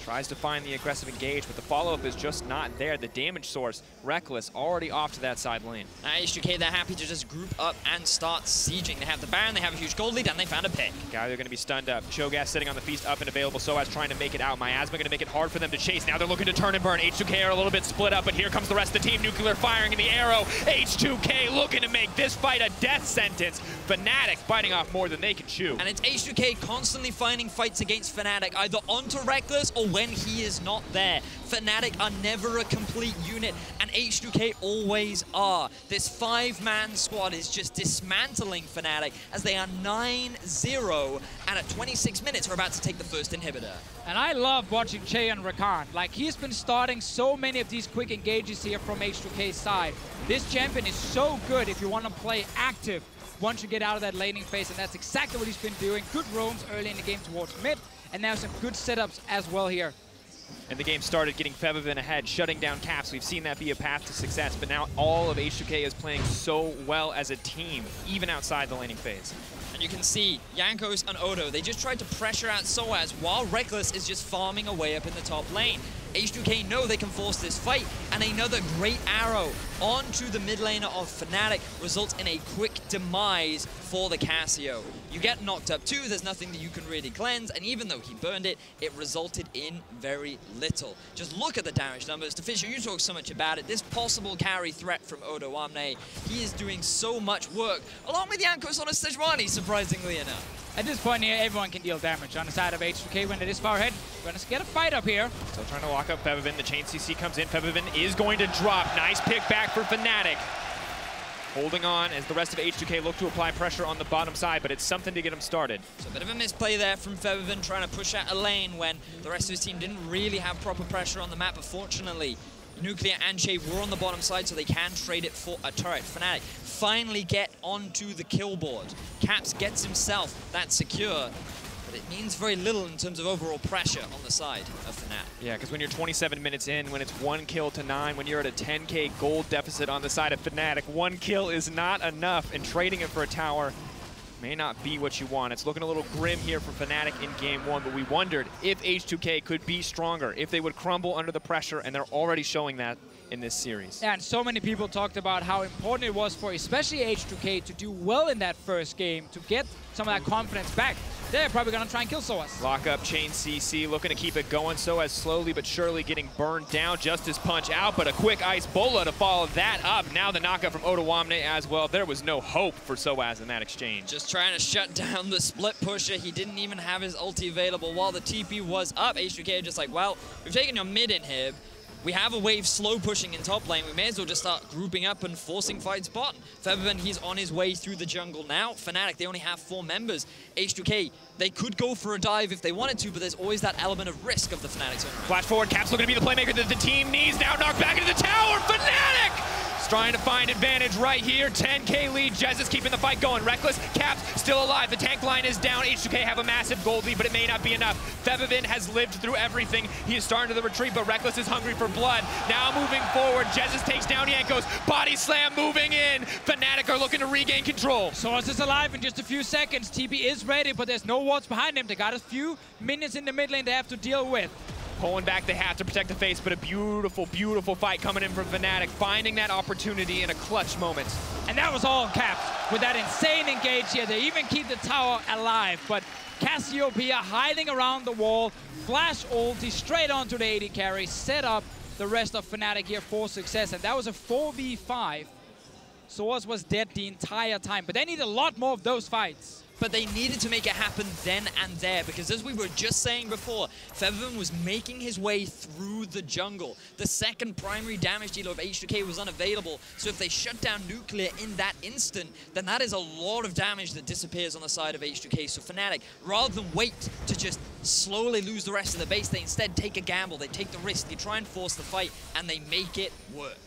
tries to find the aggressive engage, but the follow-up is just not there. The damage source, Rekkles, already off to that side lane. Now H2K, they're happy to just group up and start sieging. They have the Baron, they have a huge gold lead, and they found a pick. Galio going to be stunned up. Cho Gath sitting on the feast, up and available. sOAZ trying to make it out. Miasma going to make it hard for them to chase. Now they're looking to turn and burn. H2K are a little bit split up, but here comes the rest of the team. Nuclear firing in the arrow. H2K looking to make this fight a death sentence. Fnatic biting off more than they can chew. And it's H2K constantly finding fights against Fnatic, either onto Rekkles or when he is not there. Fnatic are never a complete unit, and H2K always are. This 5-man squad is just dismantling Fnatic as they are 9-0, and at 26 minutes are about to take the first inhibitor. And I love watching Chei and Rakan. Like, he's been starting so many of these quick engages here from H2K's side. This champion is so good if you want to play active once you get out of that laning phase, and that's exactly what he's been doing. Good roams early in the game towards mid, and now some good setups as well here. and the game started getting Febiven ahead, shutting down Caps. We've seen that be a path to success, but now all of H2K is playing so well as a team, even outside the laning phase. And you can see Jankos and Odo, they just tried to pressure out sOAZ while Rekkles is just farming away up in the top lane. H2K know they can force this fight, and another great arrow onto the mid laner of Fnatic results in a quick demise for the Cassio. You get knocked up too, there's nothing that you can really cleanse, and even though he burned it, it resulted in very little. Just look at the damage numbers. Deficio, you talk so much about it. This possible carry threat from Odoamne, he is doing so much work, along with Jankos on a Sejuani, surprisingly enough. At this point here, everyone can deal damage on the side of H2K when it is far ahead. We're going to get a fight up here. Still trying to lock up Febiven. The chain CC comes in. Febiven is going to drop. Nice pick back for Fnatic. Holding on as the rest of H2K look to apply pressure on the bottom side, but it's something to get them started. So a bit of a misplay there from Febiven, trying to push out a lane when the rest of his team didn't really have proper pressure on the map, but fortunately, Nuclear and Chei were on the bottom side, so they can trade it for a turret. Fnatic finally get onto the kill board. Caps gets himself that secure, but it means very little in terms of overall pressure on the side of Fnatic. Yeah, because when you're 27 minutes in, when it's 1 kill to 9, when you're at a 10K gold deficit on the side of Fnatic, 1 kill is not enough, and trading it for a tower may not be what you want. It's looking a little grim here for Fnatic in game 1, but we wondered if H2K could be stronger, if they would crumble under the pressure, and they're already showing that in this series. Yeah, and so many people talked about how important it was for especially H2K to do well in that first game, to get some of that confidence back. They're probably going to try and kill sOAZ. Lock up chain CC, looking to keep it going. sOAZ slowly but surely getting burned down. Justice punch out, but a quick ice bola to follow that up. Now the knockout from Odoamne as well. There was no hope for sOAZ in that exchange. Just trying to shut down the split pusher. He didn't even have his ulti available while the TP was up. H2K just like, well, we've taken your mid inhib. We have a wave slow pushing in top lane. We may as well just start grouping up and forcing fights bottom. Febiven, he's on his way through the jungle now. Fnatic, they only have 4 members. H2K, they could go for a dive if they wanted to, but there's always that element of risk of the Fnatic zone. Flash forward, Caps looking to be the playmaker that the team needs. Now knocked back into the tower. Fnatic trying to find advantage right here. 10K lead. Jesiz keeping the fight going. Rekkles, Caps still alive. The tank line is down. H2K have a massive gold lead, but it may not be enough. Febiven has lived through everything. He is starting to the retreat, but Rekkles is hungry for blood. Now moving forward, Jesiz takes down Jankos. Body slam moving in. Fnatic are looking to regain control. sOAZ is alive in just a few seconds. TP is ready, but there's no wards behind him. They got a few minions in the mid lane they have to deal with. Pulling back the hat to protect the face, but a beautiful, beautiful fight coming in from Fnatic, finding that opportunity in a clutch moment. And that was all Caps with that insane engage here. They even keep the tower alive, but Cassiopeia hiding around the wall, flash ulti straight onto the AD carry, set up the rest of Fnatic here for success, and that was a 4v5. sOAZ was dead the entire time, but they need a lot more of those fights. But they needed to make it happen then and there, because as we were just saying before, Febiven was making his way through the jungle. The second primary damage dealer of H2K was unavailable, so if they shut down Nuclear in that instant, then that is a lot of damage that disappears on the side of H2K. So Fnatic, rather than wait to just slowly lose the rest of the base, they instead take a gamble, they take the risk, they try and force the fight, and they make it work.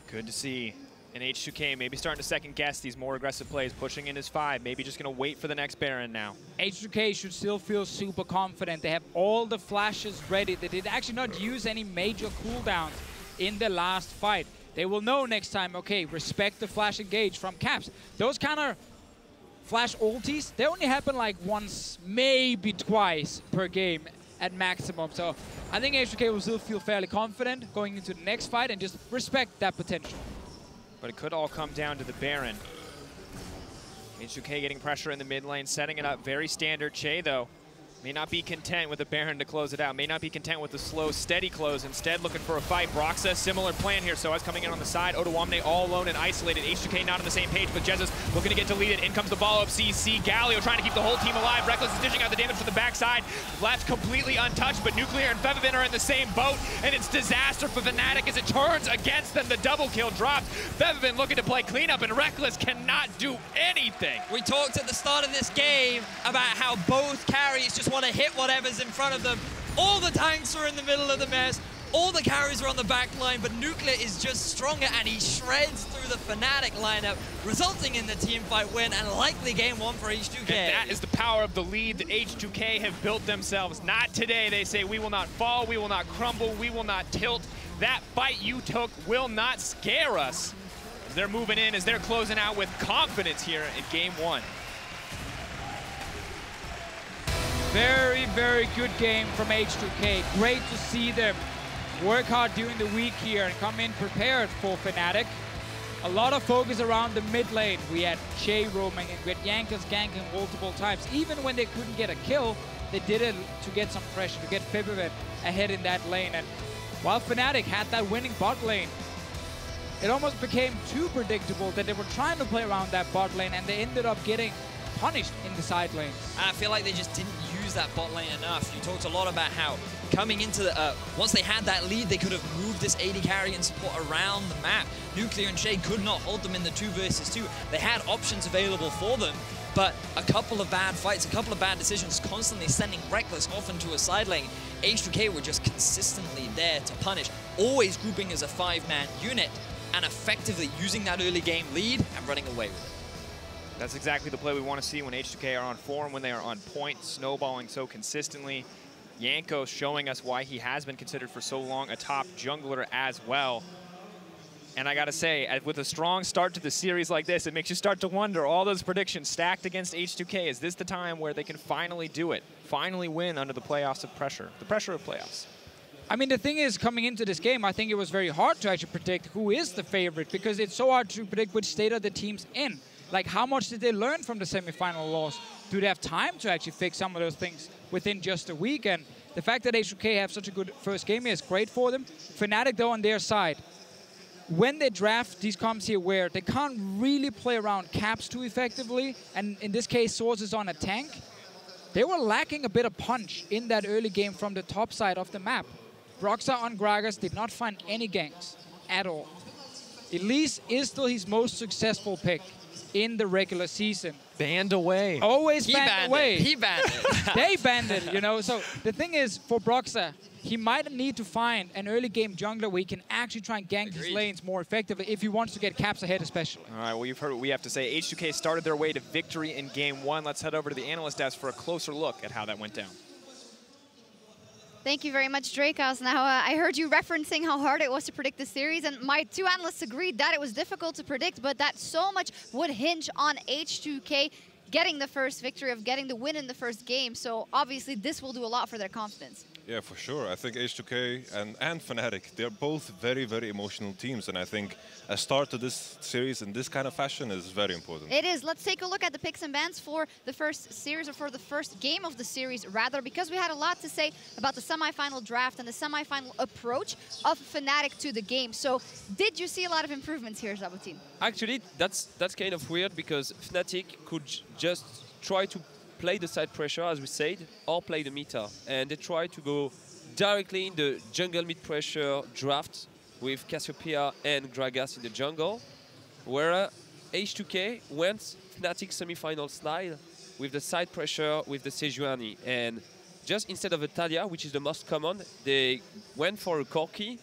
Good to see. And H2K maybe starting to second guess these more aggressive plays, pushing in his 5, maybe just going to wait for the next Baron now. H2K should still feel super confident. They have all the flashes ready. They did actually not use any major cooldowns in the last fight. They will know next time, okay, respect the flash engage from Caps. Those kind of flash ultis, they only happen like once, maybe twice per game at maximum. So I think H2K will still feel fairly confident going into the next fight and just respect that potential. But it could all come down to the Baron. H2K getting pressure in the mid lane, setting it up. Very standard. Chei, though, may not be content with the Baron to close it out. May not be content with the slow, steady close. Instead, looking for a fight. Broxah, similar plan here. sOAZ coming in on the side. Odoamne all alone and isolated. H2K not on the same page, but Jesiz looking to get deleted. In comes the follow-up CC. Galio trying to keep the whole team alive. Rekkles is dishing out the damage from the backside. Left completely untouched, but Nuclear and Febiven are in the same boat, and it's disaster for Fnatic as it turns against them. The double kill drops. Febiven looking to play cleanup, and Rekkles cannot do anything. We talked at the start of this game about how both carries just want to hit whatever's in front of them. All the tanks are in the middle of the mess. All the carries are on the back line, but Nuclear is just stronger and he shreds through the Fnatic lineup, resulting in the teamfight win and likely game 1 for H2K. And that is the power of the lead that H2K have built themselves. Not today, they say, we will not fall, we will not crumble, we will not tilt. That fight you took will not scare us. As they're moving in, as they're closing out with confidence here in game 1. Very, very good game from H2K. Great to see them work hard during the week here and come in prepared for Fnatic. A lot of focus around the mid lane. We had Chei roaming and we had Jankos ganking multiple times. Even when they couldn't get a kill, they did it to get some pressure, to get Febiven ahead in that lane. And while Fnatic had that winning bot lane, it almost became too predictable that they were trying to play around that bot lane and they ended up getting punished in the side lanes. And I feel like they just didn't use that bot lane enough. You talked a lot about how coming into the, once they had that lead, they could have moved this AD carry and support around the map. Nuclear and Chei could not hold them in the 2 versus 2. They had options available for them, but a couple of bad fights, a couple of bad decisions, constantly sending Rekkles off into a side lane. H2K were just consistently there to punish, always grouping as a 5-man unit and effectively using that early game lead and running away with it. That's exactly the play we want to see when H2K are on form, when they are on point, snowballing so consistently. Jankos showing us why he has been considered for so long a top jungler as well. And I gotta say, with a strong start to the series like this, it makes you start to wonder, all those predictions stacked against H2K, is this the time where they can finally do it? Finally win under the playoffs of pressure, the pressure of playoffs? I mean, the thing is, coming into this game, I think it was very hard to actually predict who is the favorite because it's so hard to predict which state are the teams in. Like, how much did they learn from the semifinal loss? Do they have time to actually fix some of those things within just a week? And the fact that H2K have such a good first game is great for them. Fnatic, though, on their side, when they draft these comps here where they can't really play around caps too effectively, and in this case, sOAZ is on a tank, they were lacking a bit of punch in that early game from the top side of the map. Broxah on Gragas did not find any ganks at all. Elise is still his most successful pick in the regular season. Banned away. Always banned away. He banned it. They banned it, you know. So the thing is, for Broxah, he might need to find an early game jungler where he can actually try and gank his lanes more effectively if he wants to get caps ahead especially. All right, well, you've heard what we have to say. H2K started their way to victory in game 1. Let's head over to the analyst desk for a closer look at how that went down. Thank you very much, Drakos. Now, I heard you referencing how hard it was to predict the series, and my 2 analysts agreed that it was difficult to predict, but that so much would hinge on H2K getting the first victory, of getting the win in the first game. So obviously, this will do a lot for their confidence. Yeah, for sure. I think H2K and Fnatic, they're both very, very emotional teams. And I think a start to this series in this kind of fashion is very important. It is. Let's take a look at the picks and bans for the first series, or for the first game of the series, rather, because we had a lot to say about the semifinal draft and the semifinal approach of Fnatic to the game. So did you see a lot of improvements here, Zaboutine? Actually, that's kind of weird because Fnatic could just try to play the side pressure, as we said, or play the meta. And they try to go directly in the jungle mid-pressure draft with Cassiopeia and Gragas in the jungle, where H2K went Fnatic semi-final style with the side pressure with the Sejuani. And just instead of a Talia, which is the most common, they went for a Corki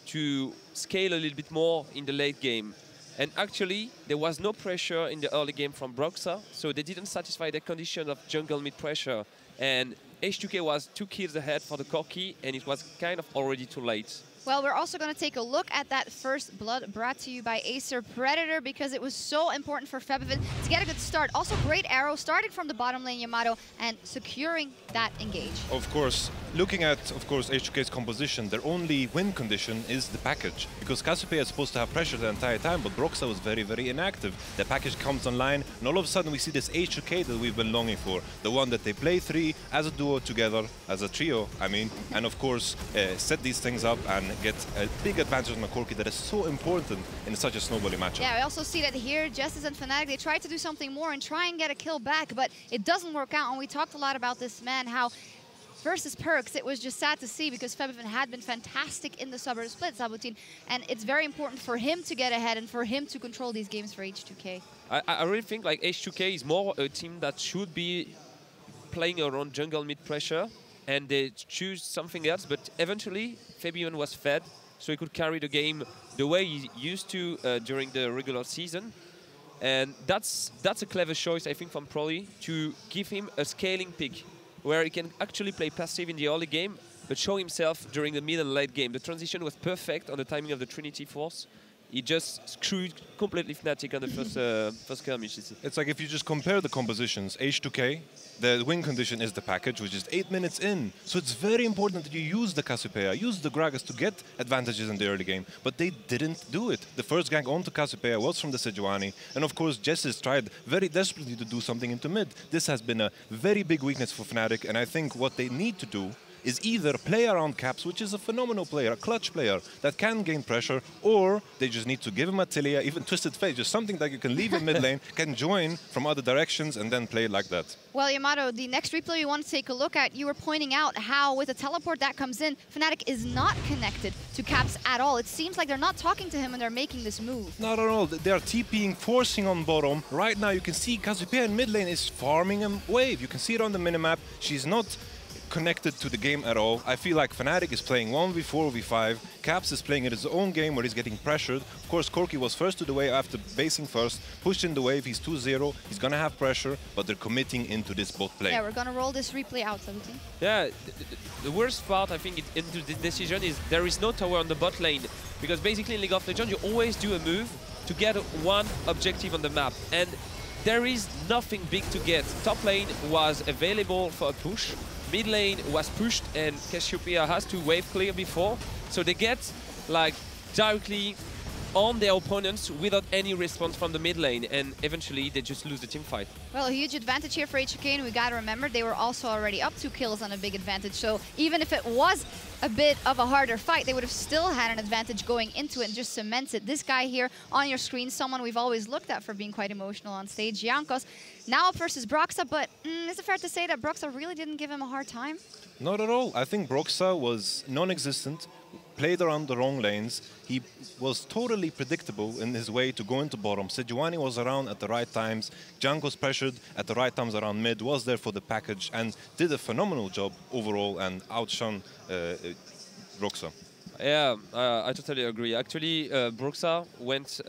to scale a little bit more in the late game. And actually, there was no pressure in the early game from Broxah, so they didn't satisfy the condition of jungle mid-pressure. And H2K was 2 kills ahead for the Corki, and it was kind of already too late. Well, we're also going to take a look at that first blood brought to you by Acer Predator, because it was so important for Febiven to get a good start. Also, great arrow, starting from the bottom lane, Yamato, and securing that engage. Of course, looking at, H2K's composition, their only win condition is the package. Because Cassiopeia is supposed to have pressure the entire time, but Broxah was very, very inactive. The package comes online, and all of a sudden we see this H2K that we've been longing for. The one that they play 3 as a duo together, as a trio, I mean, and of course, set these things up and get a big advantage on the Corki that is so important in such a snowballing matchup. Yeah, we also see that here, Jesiz and Fnatic, they try to do something more and try and get a kill back, but it doesn't work out. And we talked a lot about this man, how versus Perks, it was just sad to see because Febiven had been fantastic in the suburb split, Zaboutine, and it's very important for him to get ahead and for him to control these games for H2K. I really think like H2K is more a team that should be playing around jungle mid-pressure and they choose something else, but eventually Febiven was fed, so he could carry the game the way he used to during the regular season. And that's a clever choice, I think, from Proli to give him a scaling pick where he can actually play passive in the early game, but show himself during the mid and late game. The transition was perfect on the timing of the Trinity Force. He just screwed completely Fnatic on the first skirmish. It's like if you just compare the compositions, H2K, the win condition is the package, which is 8 minutes in. So it's very important that you use the Cassiopeia, use the Gragas to get advantages in the early game. But they didn't do it. The first gank onto Cassiopeia was from the Sejuani. And of course, Jesiz tried very desperately to do something into mid. This has been a very big weakness for Fnatic. And I think what they need to do is either play around Caps, which is a phenomenal player, a clutch player that can gain pressure, or they just need to give him a Tilia, even Twisted Fate, just something that you can leave in mid lane, can join from other directions and then play like that. Well, Yamato, the next replay you want to take a look at, you were pointing out how with a teleport that comes in, Fnatic is not connected to Caps at all. It seems like they're not talking to him when they're making this move. Not at all. They are TPing, forcing on bottom. Right now you can see Cassiopeia in mid lane is farming a wave. You can see it on the minimap. She's not connected to the game at all. I feel like Fnatic is playing 1v4, v5. Caps is playing in his own game where he's getting pressured. Of course, Corki was first to the wave after basing first, pushed in the wave, he's 2-0, he's gonna have pressure, but they're committing into this bot play. Yeah, we're gonna roll this replay out, Zaboutine. Yeah, the worst part, I think, into this decision is there is no tower on the bot lane, because basically in League of Legends, you always do a move to get one objective on the map, and there is nothing big to get. Top lane was available for a push, mid lane was pushed, and Cassiopeia has to wave clear before, so they get like directly on their opponents without any response from the mid lane, and eventually they just lose the team fight. Well, a huge advantage here for H2K, and we gotta remember they were also already up 2 kills on a big advantage, so even if it was a bit of a harder fight, they would have still had an advantage going into it and just cements it. This guy here on your screen, someone we've always looked at for being quite emotional on stage, Jankos, now up versus Broxah, but is it fair to say that Broxah really didn't give him a hard time? Not at all. I think Broxah was non-existent, played around the wrong lanes. He was totally predictable in his way to go into bottom. Sejuani was around at the right times. Jankos pressured at the right times around mid, was there for the package, and did a phenomenal job overall and outshone Broxah. Yeah, I totally agree. Actually, Broxah went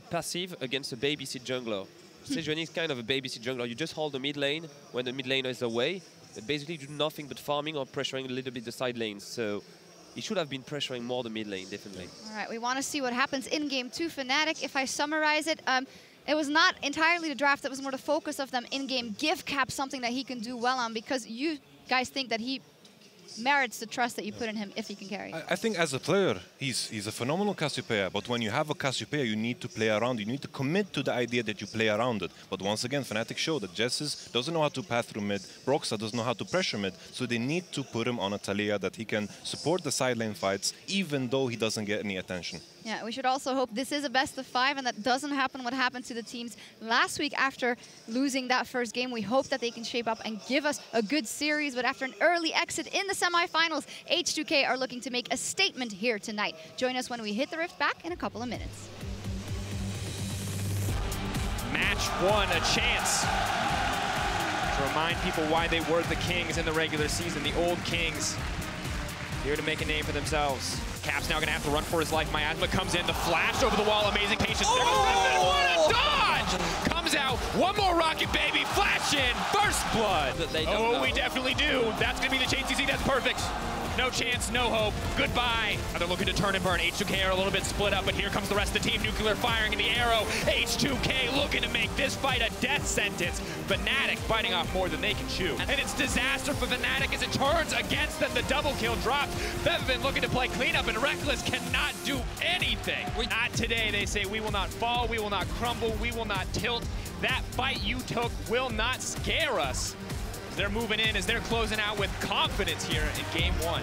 passive against a babysit jungler. Sejuani is kind of a babysit jungler. You just hold the mid lane when the mid laner is away, but basically do nothing but farming or pressuring a little bit the side lanes. So he should have been pressuring more the mid lane, definitely. All right, we want to see what happens in game 2. Fnatic, if I summarize it, it was not entirely the draft, it was more the focus of them in-game. Give Cap something that he can do well on, because you guys think that he merits the trust that you put in him if he can carry. I think as a player, he's a phenomenal Cassiopeia, but when you have a Cassiopeia, you need to play around. You need to commit to the idea that you play around it. But once again, Fnatic showed that Jesiz doesn't know how to path through mid, Broxah doesn't know how to pressure mid, so they need to put him on a Talia that he can support the side lane fights, even though he doesn't get any attention. Yeah, we should also hope this is a best of 5 and that doesn't happen what happened to the teams last week after losing that first game. We hope that they can shape up and give us a good series, but after an early exit in the semifinals, H2K are looking to make a statement here tonight. Join us when we hit the Rift back in a couple of minutes. Match 1, a chance to remind people why they were the Kings in the regular season, the old Kings, here to make a name for themselves. Cap's now gonna have to run for his life. Miasma comes in, the flash over the wall, amazing patience. Oh! What a dodge! Comes out, one more rocket, baby, flash in, first blood. Oh, we definitely do. That's gonna be the Chei CC, that's perfect. No chance, no hope, goodbye. Now they're looking to turn and burn. H2K are a little bit split up, but here comes the rest of the team. Nuclear firing in the arrow. H2K looking to make this fight a death sentence. Fnatic biting off more than they can chew. And it's disaster for Fnatic as it turns against them. The double kill drops. Febiven looking to play cleanup, and Rekkles cannot do anything. Not today, they say. We will not fall, we will not crumble, we will not tilt. That fight you took will not scare us. They're moving in as they're closing out with confidence here in game 1.